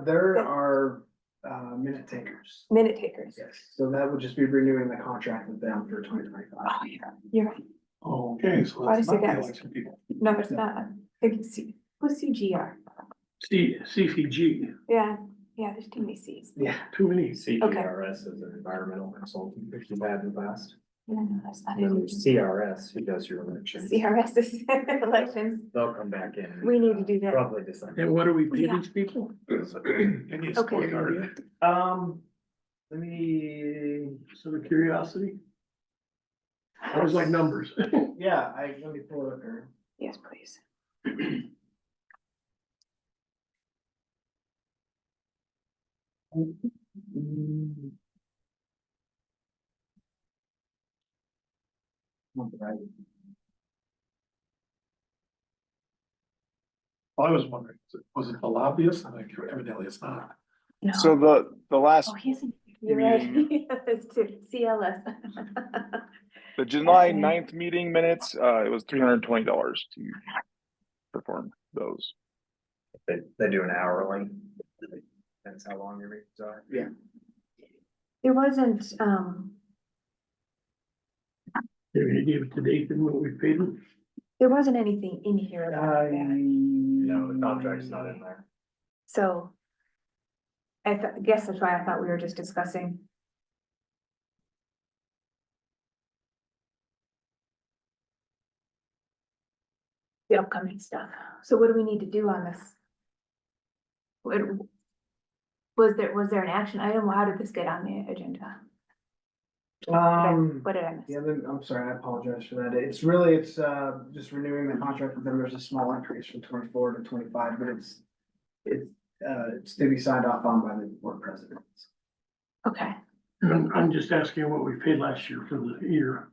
S6: There are, minute takers.
S1: Minute takers.
S6: Yes, so that would just be renewing the contract with them for 2025.
S1: Oh, yeah, you're right.
S8: Okay, so
S1: Why
S8: that's
S1: did I say
S8: not the
S1: that?
S8: election people.
S1: No, it's not. I think it's who's CGR?
S9: CCG,
S1: Yeah, there's too many Cs.
S6: Yeah.
S9: too many.
S2: CGRS is an environmental consultant, which you've had in the past.
S1: No, that's not
S2: And then
S1: it.
S2: there's CRS, who does your elections.
S1: CRS is elections.
S2: They'll come back in.
S1: We need to do that.
S2: Probably December.
S9: And what do we pay
S1: Yeah.
S9: these people?
S8: Any
S1: Okay.
S8: support area?
S6: Let me,
S9: Sort of curiosity. I was like numbers.
S6: yeah, let me pull it up here.
S1: Yes, please.
S6: Right.
S8: I was wondering, was it the lobbyist? I think evidently it's not.
S1: No.
S12: So the last,
S1: Oh, he isn't. You're right. It's too, CLS.
S12: the July 9th meeting minutes, it was $320 to perform those.
S2: They do an hourly. That's how long your meetings are.
S6: Yeah.
S1: It wasn't,
S9: They're gonna give it to Nathan what we paid him.
S1: there wasn't anything in here about that.
S2: No, the contract's not in there.
S1: So guess that's why I thought we were just discussing. The upcoming stuff. So what do we need to do on this? Was there an action item? How did this get on the agenda? What did I miss?
S6: Yeah, I'm sorry, I apologize for that. It's really, it's just renewing the contract with them. There's a small increase from 24 to 25, but it's to be signed off on by the board president.
S1: Okay,
S9: And I'm just asking what we paid last year for the year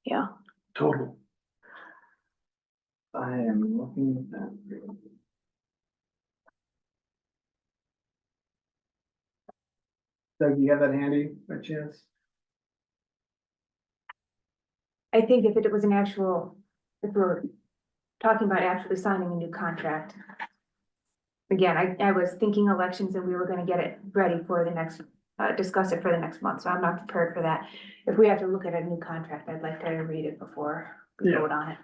S1: yeah.
S9: total.
S6: I am looking at that. Doug, you have that handy by chance?
S1: I think if it was an actual, if we're talking about actually signing a new contract. Again, I was thinking elections and we were gonna get it ready for the next, discuss it for the next month, so I'm not prepared for that. If we have to look at a new contract, I'd like to read it before we
S9: Yeah.
S1: vote on it.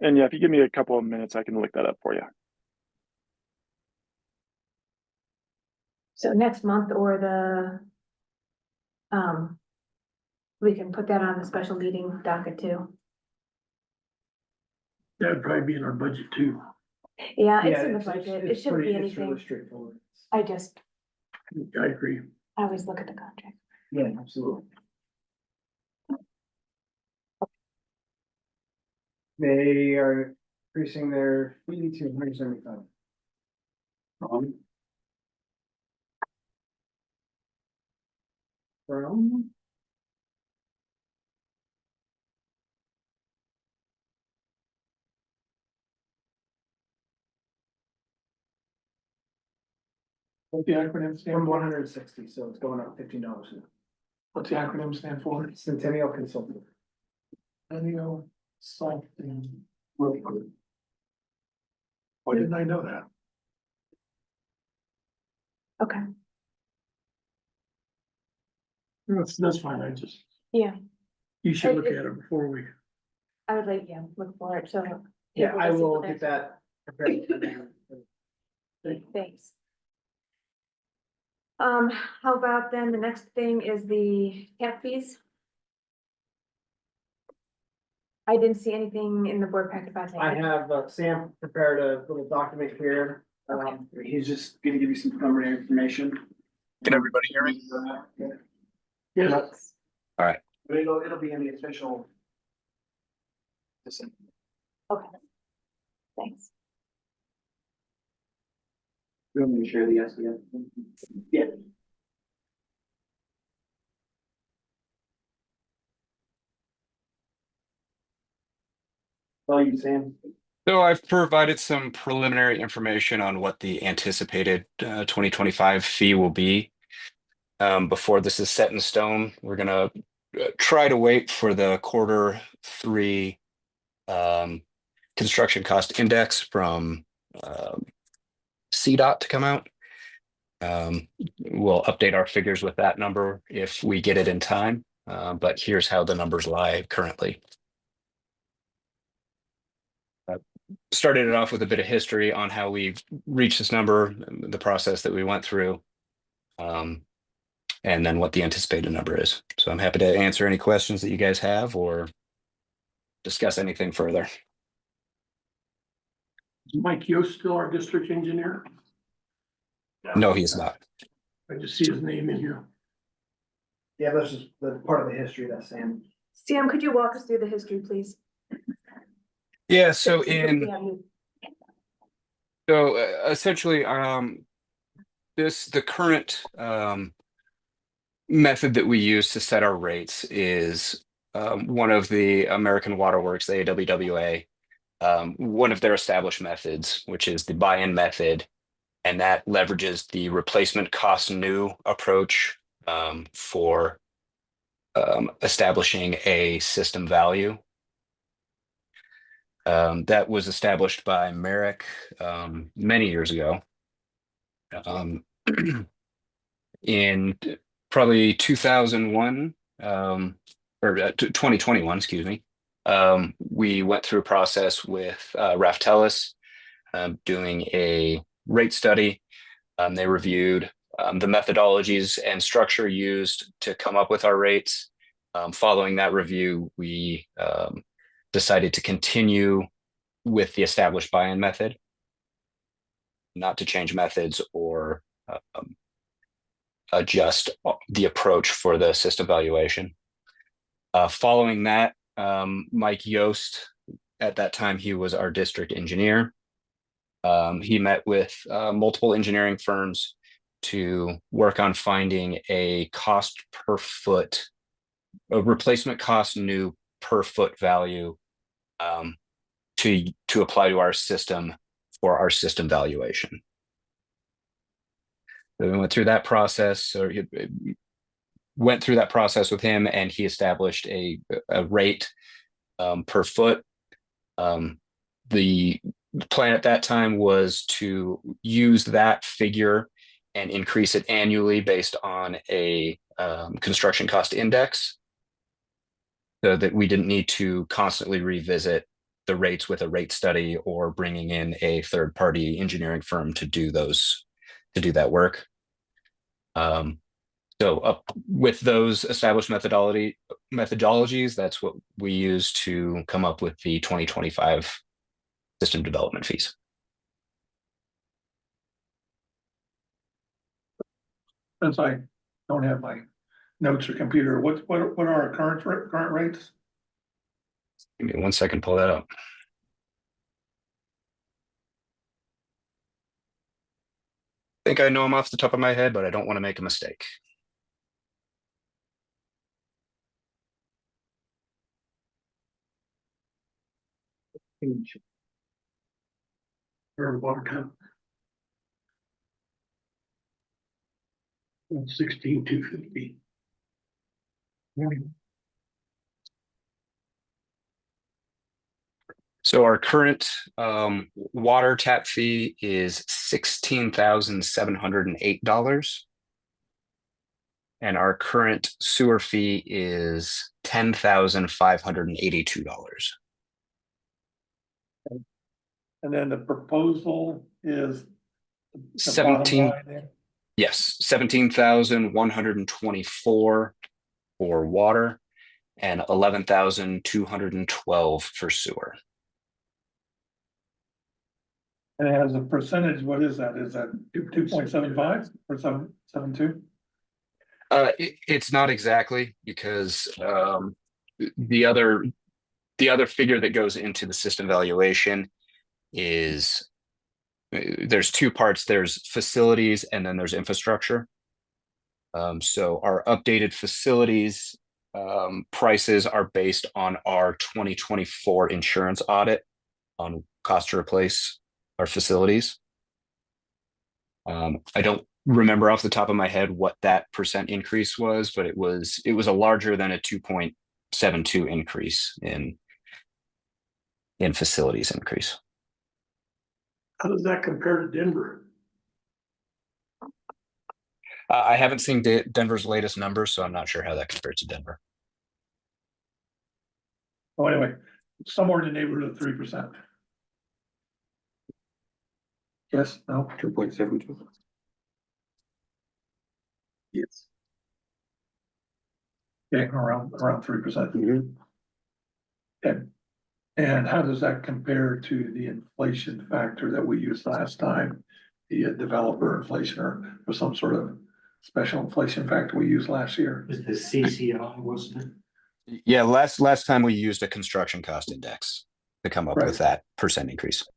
S12: And yeah, if you give me a couple of minutes, I can look that up for you.
S1: So next month or we can put that on the special meeting docket too.
S9: That'd probably be in our budget too.
S5: Yeah, it's
S6: Yeah,
S5: in the budget. It shouldn't
S6: pretty-
S5: be
S6: it's really
S5: anything.
S6: straightforward.
S5: I just,
S9: I agree.
S5: I always look at the contract.
S6: Yeah, absolutely. They are increasing their fee to 175. From,
S8: What the acronym stand
S6: from
S8: for?
S6: 160, so it's going up $15 now.
S8: What's the acronym stand for?
S6: Centennial Consulting.
S8: Annual something. Why didn't I know that?
S5: Okay,
S9: That's fine. I just,
S5: yeah,
S9: you should
S5: It-
S9: look
S5: it-
S9: at it before we.
S5: I would like, yeah, look for it, so.
S6: Yeah,
S5: people
S6: I
S5: listen
S6: will
S5: to
S6: get
S5: this.
S6: that prepared.
S5: Thanks. How about then the next thing is the tap fees? I didn't see anything in the board packet about that.
S6: I have Sam prepared a little document here. He's just gonna give you some preliminary information.
S14: Can everybody hear me?
S9: Yes.
S14: All right.
S6: But it'll be in the official.
S5: Okay. Thanks.
S11: You want me to share the SDS?
S6: Yeah. Well, you, Sam.
S14: So I've provided some preliminary information on what the anticipated 2025 fee will be. Before this is set in stone, we're gonna try to wait for the Q3 construction cost index from CDOT to come out. We'll update our figures with that number if we get it in time, but here's how the numbers lie currently. Started it off with a bit of history on how we've reached this number, the process that we went through, and then what the anticipated number is. So I'm happy to answer any questions that you guys have or discuss anything further.
S9: Is Mike Yost still our district engineer?
S14: No, he is not.
S9: I just see his name in here.
S6: Yeah, that's just the part of the history that Sam.
S5: Sam, could you walk us through the history, please?
S14: Yeah, so essentially, the current method that we use to set our rates is one of the American Water Works, the AWWA, one of their established methods, which is the buy-in method, and that leverages the replacement cost new approach for establishing a system value. That was established by Merrick many years ago. In probably 2001 or 2021, excuse me, we went through a process with Raftellus doing a rate study. They reviewed the methodologies and structure used to come up with our rates. Following that review, we decided to continue with the established buy-in method, not to change methods or adjust the approach for the system valuation. Following that, Mike Yost, at that time, he was our district engineer. He met with multiple engineering firms to work on finding a cost per foot, a replacement cost new per foot value to apply to our system for our system valuation. So we went through that process, or went through that process with him, and he established a rate per foot. The plan at that time was to use that figure and increase it annually based on a construction cost index, so that we didn't need to constantly revisit the rates with a rate study or bringing in a third-party engineering firm to do that work. So with those established methodologies, that's what we use to come up with the 2025 system development fees.
S8: Since I don't have my notes or computer, what are our current rates?
S14: Give me 1 second, pull that up. I think I know them off the top of my head, but I don't want to make a mistake.
S9: Or water count. 16,250.
S14: So our current water tap fee is $16,708. And our current sewer fee is $10,582.
S8: And then the proposal is the bottom
S14: 17,
S8: line there.
S14: yes, 17,124 for water and 11,212 for sewer.
S8: And it has a percentage, what is that? Is that 2.75 or 7.72?
S14: It's not exactly, because the other figure that goes into the system valuation is there's two parts. There's facilities and then there's infrastructure. So our updated facilities prices are based on our 2024 insurance audit on cost to replace our facilities. I don't remember off the top of my head what that percent increase was, but it was a larger than a 2.72 increase in facilities increase.
S9: How does that compare to Denver?
S14: I haven't seen Denver's latest numbers, so I'm not sure how that compares to Denver.
S8: Oh, anyway, somewhere in the neighborhood of 3%. Yes, no?
S13: 2.72.
S8: Yes. Yeah, around 3%. And how does that compare to the inflation factor that we used last time? The developer inflation or some sort of special inflation factor we used last year?
S10: Is the CCI, wasn't it?
S14: Yeah, last time we used a construction cost index to come up with that percent increase.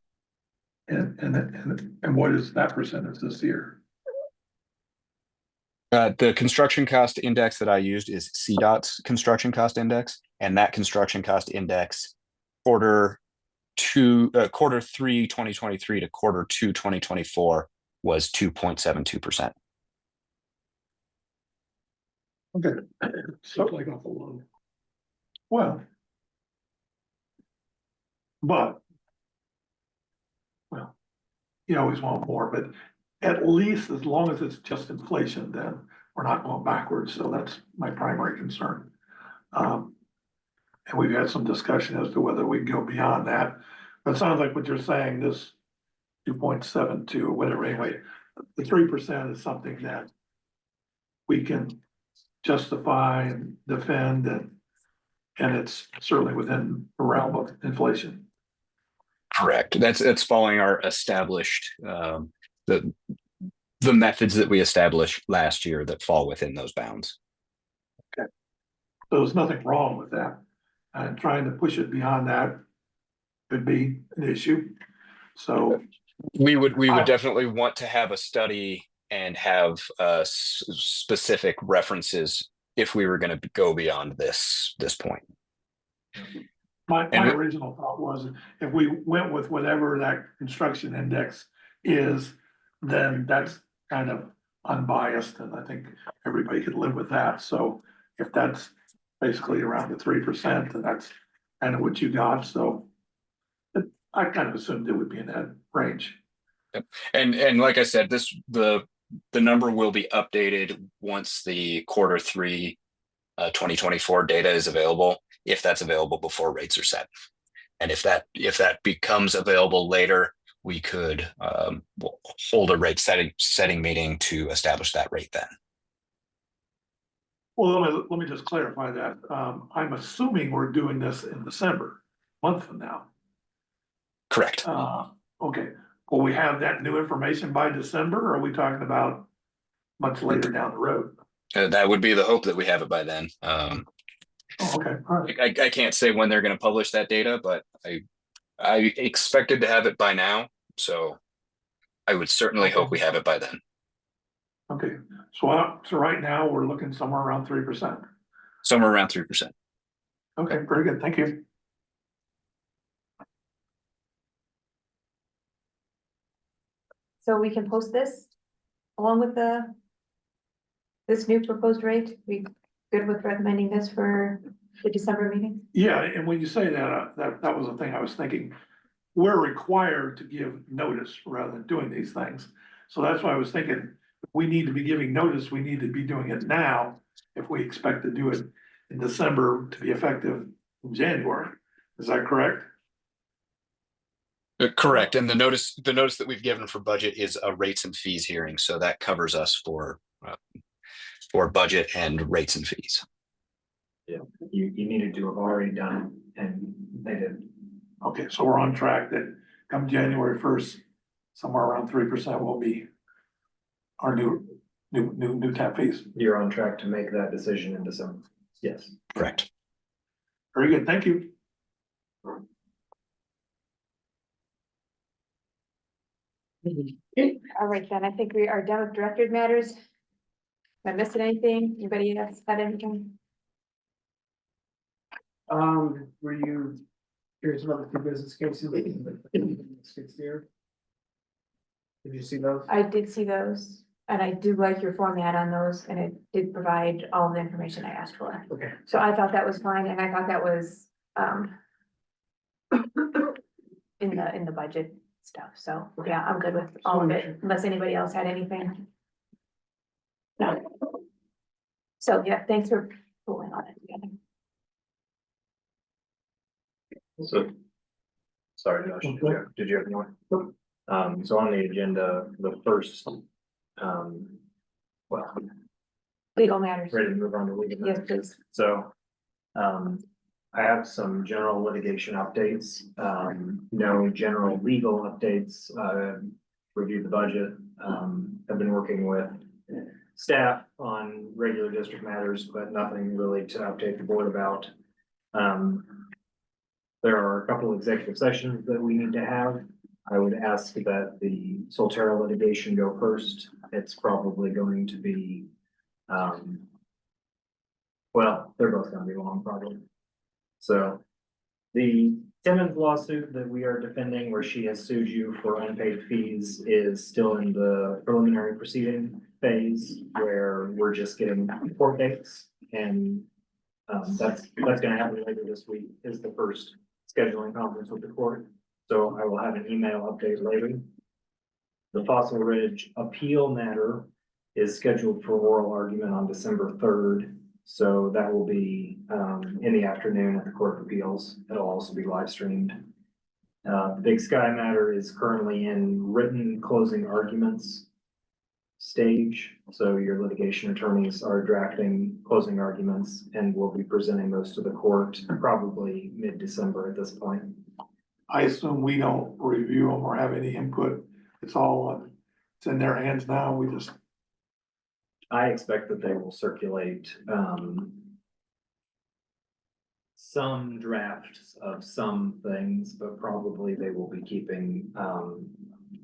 S8: And what is that percentage this year?
S14: The construction cost index that I used is CDOT's construction cost index, and that construction cost index quarter 3 2023 to quarter 2 2024 was 2.72%.
S8: Okay,
S9: Seems like awful low.
S8: well, you always want more, but at least as long as it's just inflation, then we're not going backwards. So that's my primary concern. And we've had some discussion as to whether we can go beyond that. But it sounds like what you're saying, this 2.72 or whatever, anyway, the 3% is something that we can justify and defend, and it's certainly within the realm of inflation.
S14: Correct. That's following our established the methods that we established last year that fall within those bounds.
S8: Okay. So there's nothing wrong with that. And trying to push it beyond that could be an issue. So
S14: we would definitely want to have a study and have specific references if we were going to go beyond this point.
S8: my original thought was if we went with whatever that construction index is, then that's kind of unbiased, and I think everybody could live with that. So if that's basically around the 3%, then that's kind of what you got. So I kind of assumed it would be in that range.
S14: And like I said, the number will be updated once the quarter 3 2024 data is available, if that's available before rates are set. And if that becomes available later, we could hold a rate setting meeting to establish that rate then.
S8: Well, let me just clarify that. I'm assuming we're doing this in December, a month from now.
S14: Correct.
S8: Okay, will we have that new information by December, or are we talking about much later down the road?
S14: That would be the hope that we have it by then.
S8: Oh, okay, all right.
S14: I can't say when they're going to publish that data, but I expected to have it by now. So I would certainly hope we have it by then.
S8: Okay, so right now, we're looking somewhere around 3%.
S14: Somewhere around 3%.
S8: Okay, very good, thank you.
S1: So we can post this along with this new proposed rate. We good with recommending this for the December meeting?
S8: Yeah, and when you say that, that was the thing I was thinking. We're required to give notice rather than doing these things. So that's why I was thinking, if we need to be giving notice, we need to be doing it now. If we expect to do it in December to be effective in January. Is that correct?
S14: Correct. And the notice that we've given for budget is a rates and fees hearing. So that covers us for budget and rates and fees.
S2: Yeah, you needed to have already done it, and they did.
S8: Okay, so we're on track that come January 1st, somewhere around 3% will be our new tap fees.
S2: You're on track to make that decision in December. Yes.
S14: Correct.
S8: Very good, thank you.
S1: All right, then I think we are done with directed matters. Am I missing anything? Anybody else had anything?
S6: Were you curious about the two business cases? Skid steer? Did you see those?
S1: I did see those, and I do like your format on those, and it did provide all the information I asked for.
S6: Okay.
S1: So I thought that was fine, and I thought that was, in the budget stuff, so, yeah, I'm good with all of it, unless anybody else had anything. No. So, yeah, thanks for pulling on it together.
S2: So, sorry, Josh, did you have more? So on the agenda, the first, well,
S1: Legal matters.
S2: ready to move on to legal
S1: Yes,
S2: matters.
S1: please.
S2: So, I have some general litigation updates, no general legal updates, reviewed the budget, have been working with staff on regular district matters, but nothing really to update the board about. There are a couple executive sessions that we need to have. I would ask that the Solterra litigation go first. It's probably going to be, well, they're both gonna be long probably. So the Timmons lawsuit that we are defending, where she has sued you for unpaid fees, is still in the preliminary proceeding phase, where we're just getting court dates. And that's gonna happen later this week, is the first scheduling conference with the court. So I will have an email update later. The Fossil Ridge appeal matter is scheduled for oral argument on December 3rd. So that will be in the afternoon at the Court of Appeals. It'll also be live streamed. The Big Sky matter is currently in written closing arguments stage. So your litigation attorneys are drafting closing arguments and will be presenting those to the court probably mid-December at this point.
S8: I assume we don't review them or have any input. It's all, it's in their hands now. We just,
S2: I expect that they will circulate some drafts of some things, but probably they will be keeping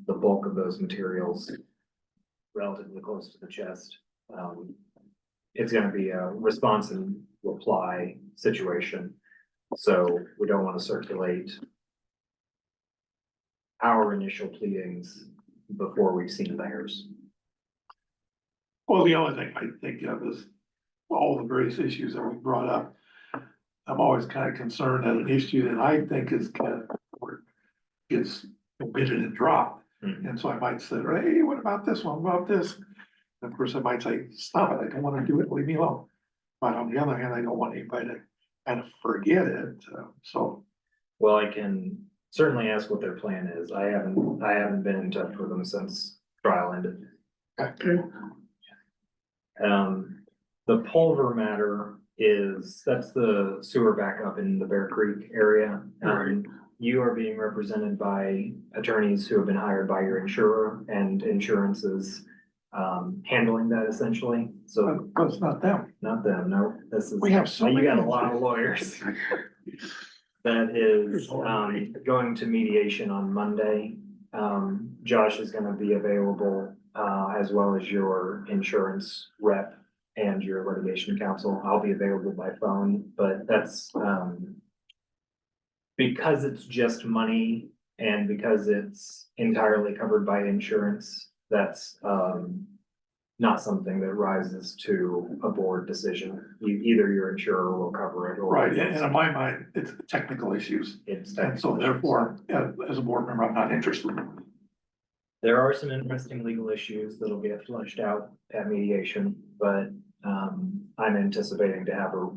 S2: the bulk of those materials relatively close to the chest. It's gonna be a response and reply situation. So we don't want to circulate our initial pleadings before we've seen theirs.
S8: well, the only thing I think of is all the various issues that we brought up. I'm always kind of concerned that an issue that I think is kind of where it gets omitted and dropped. And so I might say, hey, what about this one? What about this? And of course, I might say, stop it. I don't want to do it. Leave me alone. But on the other hand, I don't want anybody to kind of forget it. So,
S2: Well, I can certainly ask what their plan is. I haven't been in touch with them since trial ended.
S8: okay.
S2: The Pulver matter that's the sewer backup in the Bear Creek area. you are being represented by attorneys who have been hired by your insurer, and insurance is handling that essentially, so
S8: But it's not them.
S2: not them, no, this is.
S8: We have so
S2: You got a
S8: many.
S2: lot of lawyers. That is, going to mediation on Monday. Josh is gonna be available, as well as your insurance rep and your litigation counsel. I'll be available by phone, but that's, because it's just money and because it's entirely covered by insurance, that's, not something that rises to a board decision. Either your insurer will cover it or.
S8: Right, and in my mind, it's technical issues,
S2: It's.
S8: and so therefore, as a board member, I'm not interested.
S2: There are some interesting legal issues that'll get flushed out at mediation, but I'm anticipating to have a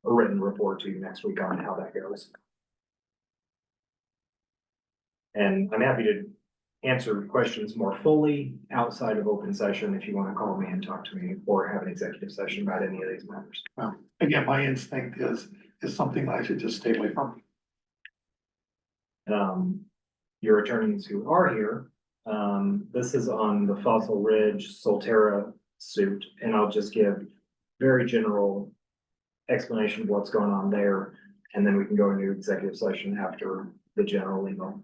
S2: written report to you next week on how that goes. And I'm happy to answer questions more fully outside of open session if you want to call me and talk to me or have an executive session about any of these matters.
S8: Again, my instinct is something I should just stay away from.
S2: Your attorneys who are here, this is on the Fossil Ridge Solterra suit, and I'll just give very general explanation of what's going on there, and then we can go into executive session after the general legal.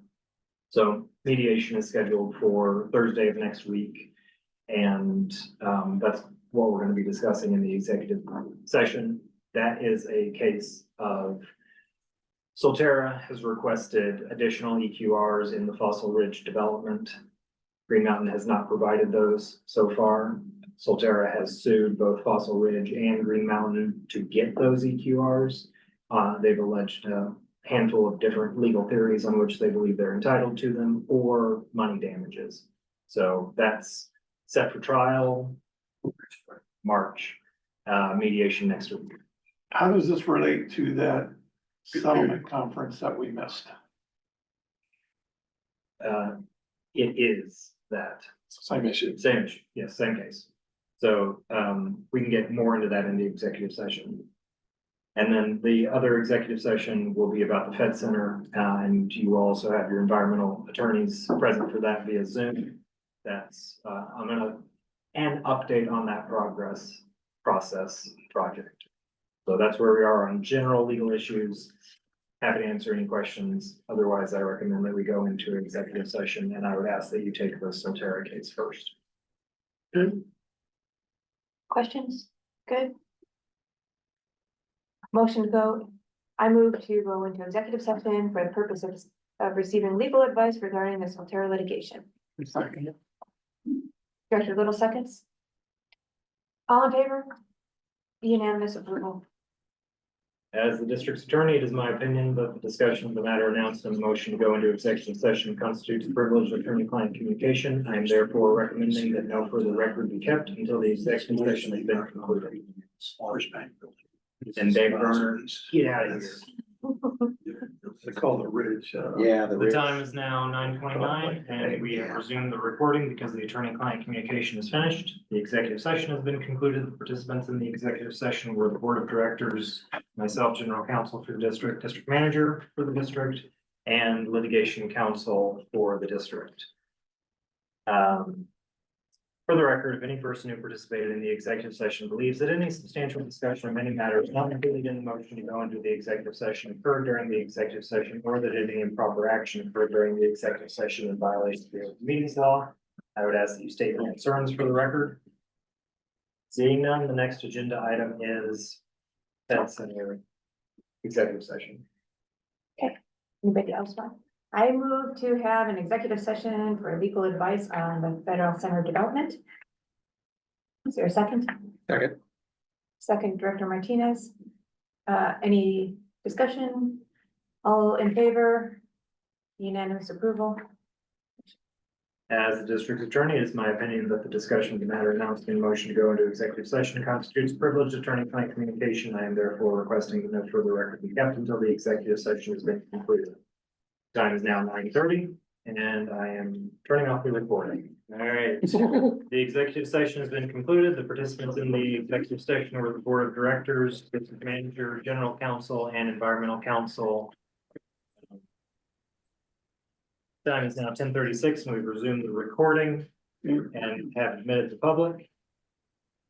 S2: So mediation is scheduled for Thursday of next week, and that's what we're gonna be discussing in the executive session. That is a case of Solterra has requested additional EQRs in the Fossil Ridge development. Green Mountain has not provided those so far. Solterra has sued both Fossil Ridge and Green Mountain to get those EQRs. They've alleged a handful of different legal theories on which they believe they're entitled to them or money damages. So that's set for trial March, mediation next week.
S8: How does this relate to that settlement conference that we missed?
S2: It is that.
S8: Same issue.
S2: Same issue, yes, same case. So, we can get more into that in the executive session. And then the other executive session will be about the Fed Center, and you will also have your environmental attorneys present for that via Zoom. That's, an update on that process project. So that's where we are on general legal issues. Happy to answer any questions. Otherwise, I recommend that we go into an executive session, and I would ask that you take the Solterra case first.
S1: Good. Questions? Good. Motion to go. I move to go into executive session for the purpose of receiving legal advice regarding the Solterra litigation.
S8: Second.
S1: Director Little seconds. All in favor? Unanimous approval.
S2: As the district's attorney, it is my opinion that the discussion of the matter announced in the motion to go into executive session constitutes privileged attorney-client communication. I am therefore recommending that no further record be kept until the executive session has been concluded. And Dave Garner, get out of here.
S8: They call the ridge.
S13: Yeah,
S2: The time is now 9:29, and we have resumed the recording because the attorney-client communication is finished. The executive session has been concluded. The participants in the executive session were the board of directors, myself, general counsel for the district, district manager for the district, and litigation counsel for the district. For the record, if any person who participated in the executive session believes that any substantial discussion of any matter is not included in the motion to go into the executive session occurred during the executive session, or that any improper action occurred during the executive session in violation of the open meetings law, I would ask that you state your concerns for the record. Seeing none, the next agenda item is Fed Center executive session.
S1: Anybody else want? I move to have an executive session for legal advice on the Federal Center development. Is there a second?
S13: Second.
S1: Second, Director Martinez. Any discussion? All in favor? Unanimous approval.
S2: As the district attorney, it is my opinion that the discussion of the matter announced in motion to go into executive session constitutes privileged attorney-client communication. I am therefore requesting that no further record be kept until the executive session has been concluded. Time is now 9:30, and I am turning off the recording. All right, the executive session has been concluded. The participants in the executive session were the board of directors, district manager, general counsel, and environmental counsel.
S15: Time is now 10:36 and we've resumed the recording and have admitted the public.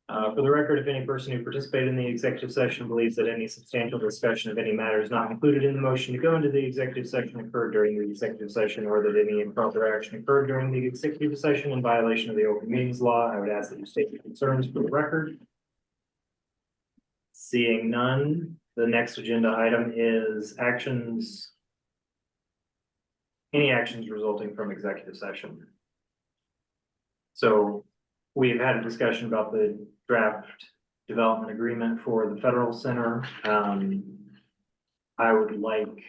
S15: For the record, if any person who participated in the executive session believes that any substantial discussion of any matters not included in the motion to go into the executive session occurred during the executive session, or that any improper action occurred during the executive session in violation of the open meetings law, I would ask that you state your concerns for the record. Seeing none, the next agenda item is actions. Any actions resulting from executive session. So we've had a discussion about the draft development agreement for the federal center. I would like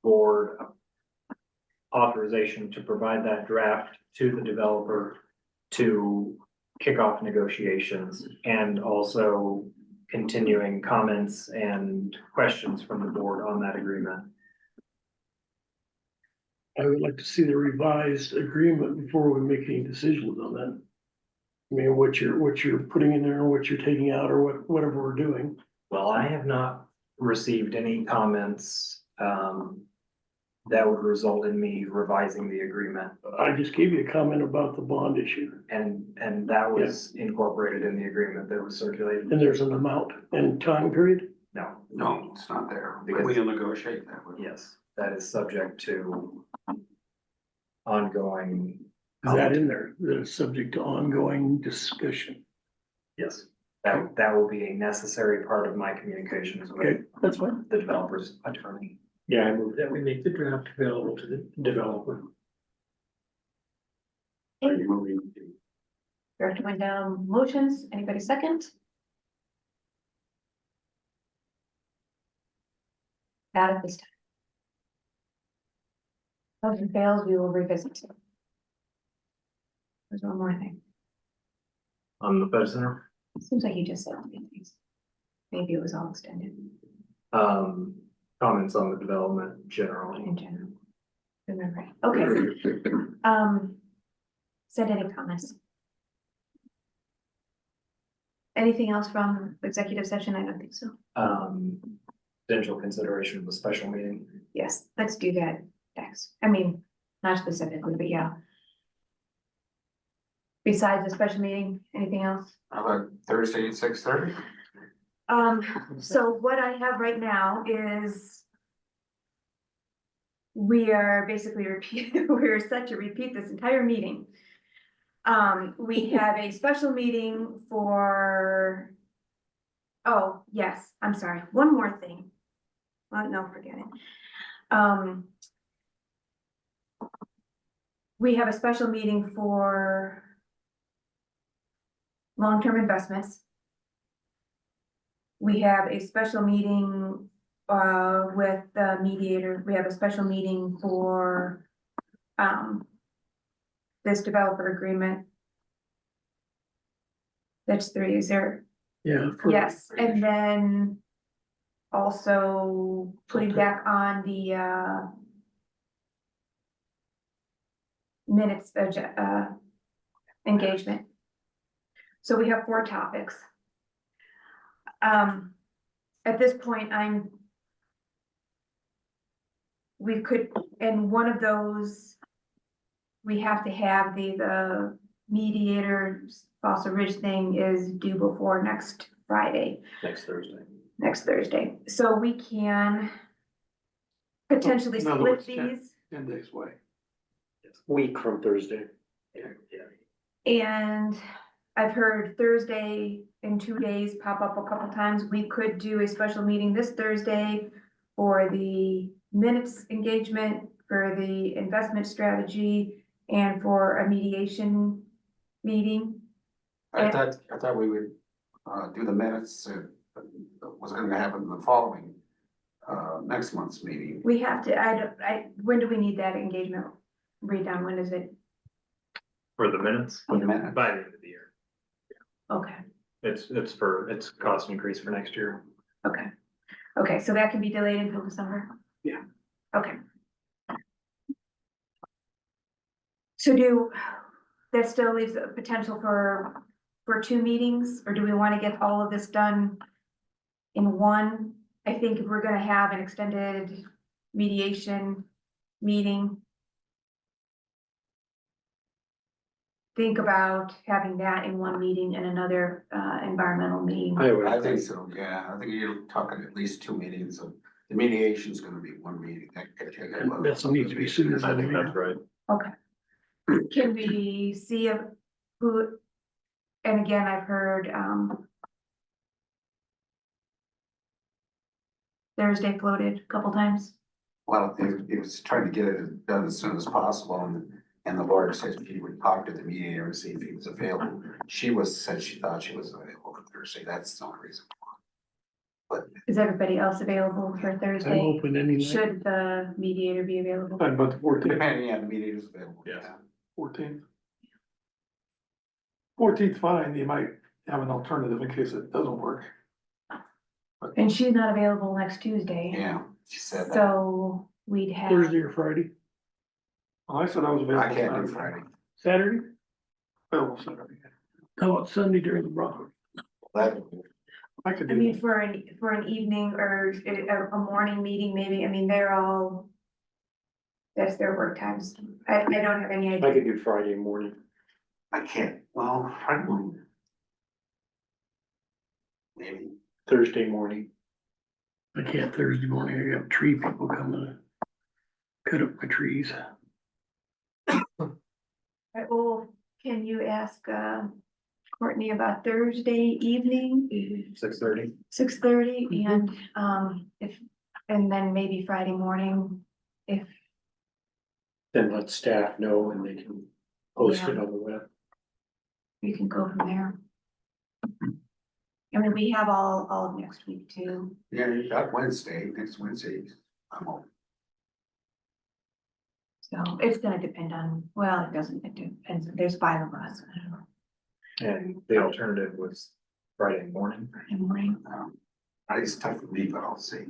S15: board authorization to provide that draft to the developer to kick off negotiations, and also continuing comments and questions from the board on that agreement.
S9: I would like to see the revised agreement before we make any decisions on that. I mean, what you're putting in there, what you're taking out, or whatever we're doing.
S15: Well, I have not received any comments that would result in me revising the agreement.
S9: I just gave you a comment about the bond issue,
S15: And that was incorporated in the agreement that was circulated.
S9: and there's an amount and time period.
S15: No,
S13: No, it's not there.
S15: Because-
S13: We'll negotiate that with.
S15: yes, that is subject to ongoing.
S9: Is that in there? That is subject to ongoing discussion.
S15: Yes, that will be a necessary part of my communications
S9: Okay,
S15: with
S9: that's fine.
S15: the developer's attorney.
S10: Yeah, I move that we make the draft available to the developer.
S13: Are you moving?
S1: Director went down motions. Anybody second? Out at this time. Motion fails, we will revisit. There's one more thing.
S15: On the Fed Center,
S1: Seems like you just said three things. Maybe it was all extended
S15: comments on the development generally.
S1: in general. Remember, okay. Said any comments? Anything else from executive session? I don't think so.
S15: Potential consideration of a special meeting.
S1: Yes, let's do that next. I mean, not specifically, but yeah. Besides the special meeting, anything else?
S13: How about Thursday at 6:30?
S1: So what I have right now is we are basically we're set to repeat this entire meeting. We have a special meeting for, oh, yes, I'm sorry, one more thing. Well, no, forget it. We have a special meeting for long-term investments. We have a special meeting with the mediator. We have a special meeting for this developer agreement. That's three, is there?
S9: Yeah.
S1: Yes, and then also putting back on the minutes engagement. So we have 4 topics. At this point, we could, and one of those, we have to have the mediator's Fossil Ridge thing is due before next Friday,
S15: Next Thursday.
S1: next Thursday. So we can potentially
S9: In other
S1: split
S9: words,
S1: these
S9: 10 days away.
S10: Week from Thursday.
S1: and I've heard Thursday in 2 days pop up a couple times. We could do a special meeting this Thursday for the minutes engagement, for the investment strategy, and for a mediation meeting.
S13: I thought we would, do the minutes, was gonna happen in the following, next month's meeting.
S1: We have to, when do we need that engagement redone? When is it?
S15: For the minutes?
S13: For the minutes.
S15: By the end of the year.
S1: Okay,
S15: It's cost increase for next year.
S1: okay. Okay, so that can be delayed until December?
S9: Yeah.
S1: Okay. So that still leaves a potential for 2 meetings, or do we want to get all of this done in one? I think if we're gonna have an extended mediation meeting, think about having that in one meeting and another, environmental meeting?
S13: I think so, yeah, I think you're talking at least 2 meetings of, the mediation's gonna be 1 meeting. That could take a lot.
S9: That needs to be sooner
S2: I
S9: than
S2: think that's
S9: later.
S2: right.
S1: Okay. Can we see who, and again, I've heard, Thursday floated a couple times.
S13: Well, it was trying to get it done as soon as possible, and the lawyer said she would talk to the mediator and see if he was available. Said she thought she was available for Thursday, that's the only reason.
S1: Is everybody else available for
S9: I'm
S1: Thursday?
S9: open any night.
S1: Should the mediator be available?
S9: Talking about the 14th.
S13: Depending on the mediator's available,
S2: Yes.
S13: yeah.
S9: 14th. 14th, fine, you might have an alternative in case it doesn't work.
S1: And she's not available next Tuesday.
S13: Yeah, she said that.
S1: So we'd have.
S9: Thursday or Friday? Oh, I said I was available.
S13: I can't do
S9: Saturday.
S13: Friday.
S9: Saturday? Oh, Saturday. How about Sunday during the Broadway? I could
S1: I
S9: do
S1: mean,
S9: that.
S1: for an evening or a morning meeting, maybe, I mean, they're all. That's their work times. I don't have any idea.
S10: do Friday morning.
S13: I can't, well, Friday morning. Maybe.
S10: Thursday morning.
S9: I can't Thursday morning. I got tree people coming to cut up my trees.
S1: Well, can you ask, Courtney about Thursday evening,
S2: 6:30.
S1: 6:30, and, and then maybe Friday morning, if,
S10: Then let staff know and they can post it
S1: Yeah.
S10: on the web.
S1: we can go from there. I mean, we have all of next week too.
S13: Yeah, you got Wednesday, next Wednesday. I'm open.
S1: So it's gonna depend on, well, it doesn't, it depends, there's 5 of us. I don't know.
S2: And the alternative was Friday morning.
S1: Friday morning.
S13: It's tough for me, but I'll see.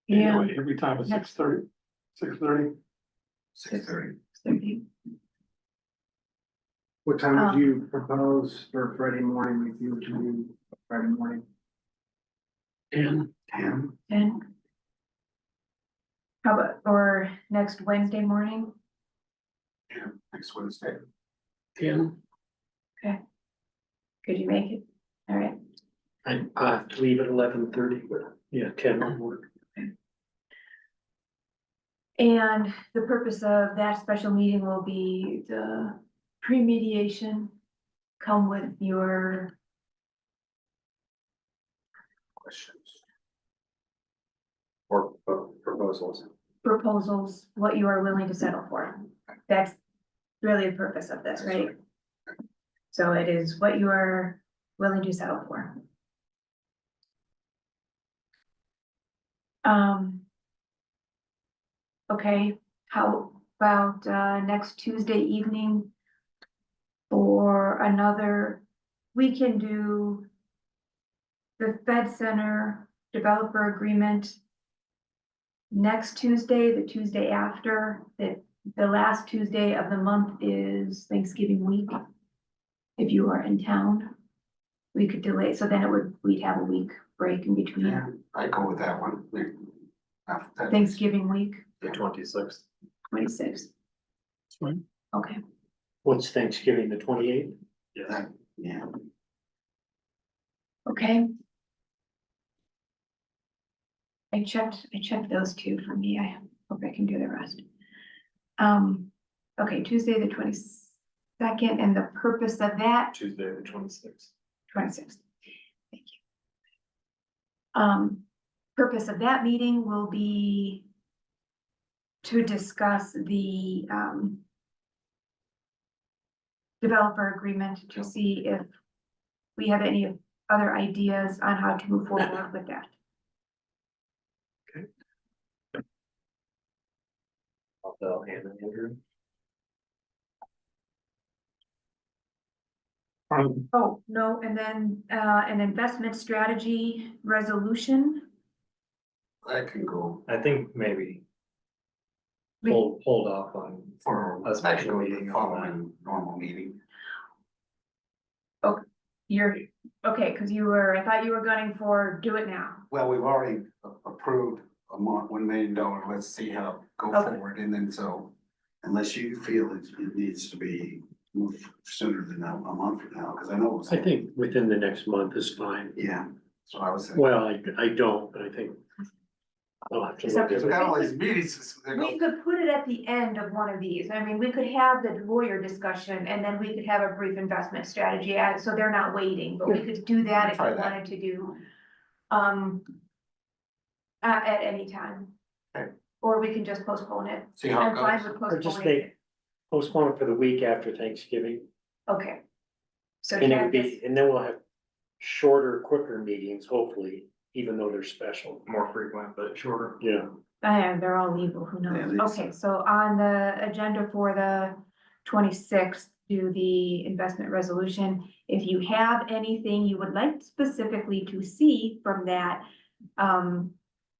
S1: Yeah.
S9: Anyway, every time at 6:30, 6:30.
S13: 6:30.
S1: 6:30.
S6: What time would you propose for Friday morning if you were to do Friday morning?
S9: And
S13: 10.
S1: And how about, or next Wednesday morning?
S13: Yeah, next Wednesday.
S9: 10,
S1: Could you make it? All right.
S10: I have to leave at 11:30, but yeah, 10 will work.
S1: And the purpose of that special meeting will be the pre-mediation. Come with your
S13: Questions.
S2: Or proposals.
S1: proposals, what you are willing to settle for. That's really the purpose of this, right? So it is what you are willing to settle for. Okay, how about, next Tuesday evening? For another, we can do the Fed Center developer agreement next Tuesday, the Tuesday after, the last Tuesday of the month is Thanksgiving week. If you are in town, we could delay, so then we'd have a week break in between
S13: Yeah, I go with that one. After that.
S1: Thanksgiving week,
S2: The 26th.
S1: 26th.
S9: fine.
S1: Okay,
S10: What's Thanksgiving, the 28th?
S13: Yeah,
S1: okay. I checked those two for me. I hope I can do the rest. Okay, Tuesday, the 22nd, and the purpose of that,
S2: Tuesday, the 26th.
S1: 26th. Thank you. Purpose of that meeting will be to discuss the, developer agreement to see if we have any other ideas on how to move forward with that.
S2: I'll hand it to Andrew.
S1: Oh, no, and then, an investment strategy resolution.
S13: that can go
S15: I think maybe
S1: We-
S15: hold off on
S13: for
S15: a special
S13: the
S15: meeting on
S13: following normal meeting.
S1: You're, okay, cause I thought you were gunning for do it now.
S13: Well, we've already approved $1 million. Let's see how go
S1: Okay.
S13: forward, and then unless you feel it needs to be moved sooner than a month from now, because I know.
S10: I think within the next month is fine.
S13: Yeah, so I was.
S10: Well, I don't, but I think. I'll have to look at
S13: We've
S10: it.
S13: got all these meetings.
S1: We could put it at the end of one of these. I mean, we could have the lawyer discussion and then we could have a brief investment strategy, so they're not waiting, but we could do that if we
S13: Try that.
S1: wanted to do. At any time.
S13: Okay.
S1: Or we can just postpone it.
S13: See how it
S1: I'm fine
S13: goes.
S1: with
S10: Or just
S1: postponing
S10: make,
S1: it.
S10: postpone it for the week after Thanksgiving.
S1: Okay. So
S10: And it
S1: Chad,
S10: would be, and then we'll have shorter, quicker meetings, hopefully, even though they're special.
S15: More frequent, but shorter.
S10: Yeah.
S1: they're all legal, who
S13: Yeah,
S1: knows?
S13: these-
S1: Okay, so on the agenda for the 26th, do the investment resolution. If you have anything you would like specifically to see from that,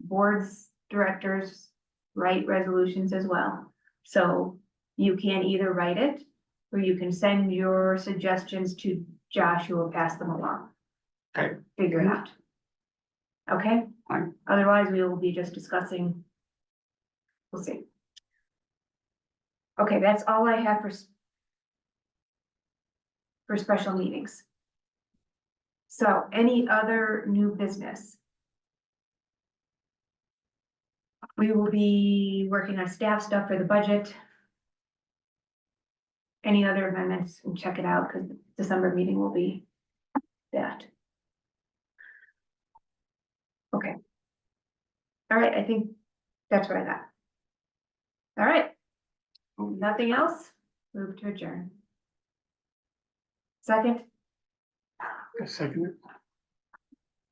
S1: boards, directors write resolutions as well. So you can either write it or you can send your suggestions to Josh, who will pass them along.
S13: Okay.
S1: Figure it out. Okay?
S13: Fine.
S1: Otherwise, we will be just discussing. We'll see. Okay, that's all I have for special meetings. So any other new business? We will be working on staff stuff for the budget. Any other amendments, and check it out, because the December meeting will be that. Okay. All right, I think that's what I got. All right. Nothing else? Move to adjourn. Second,
S9: A second.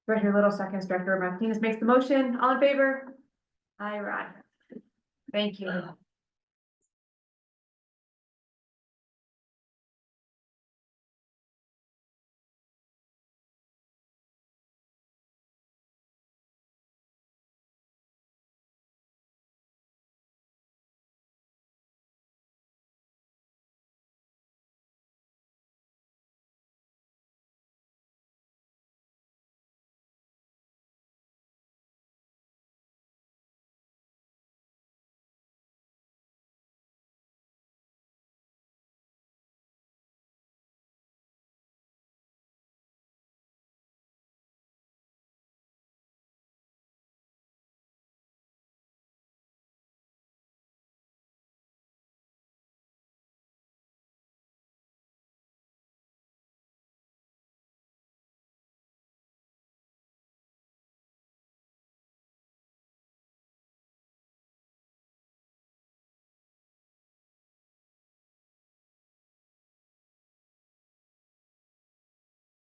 S1: Director Little seconds, Director Martinez makes the motion. All in favor? Aye, Rod. Thank you.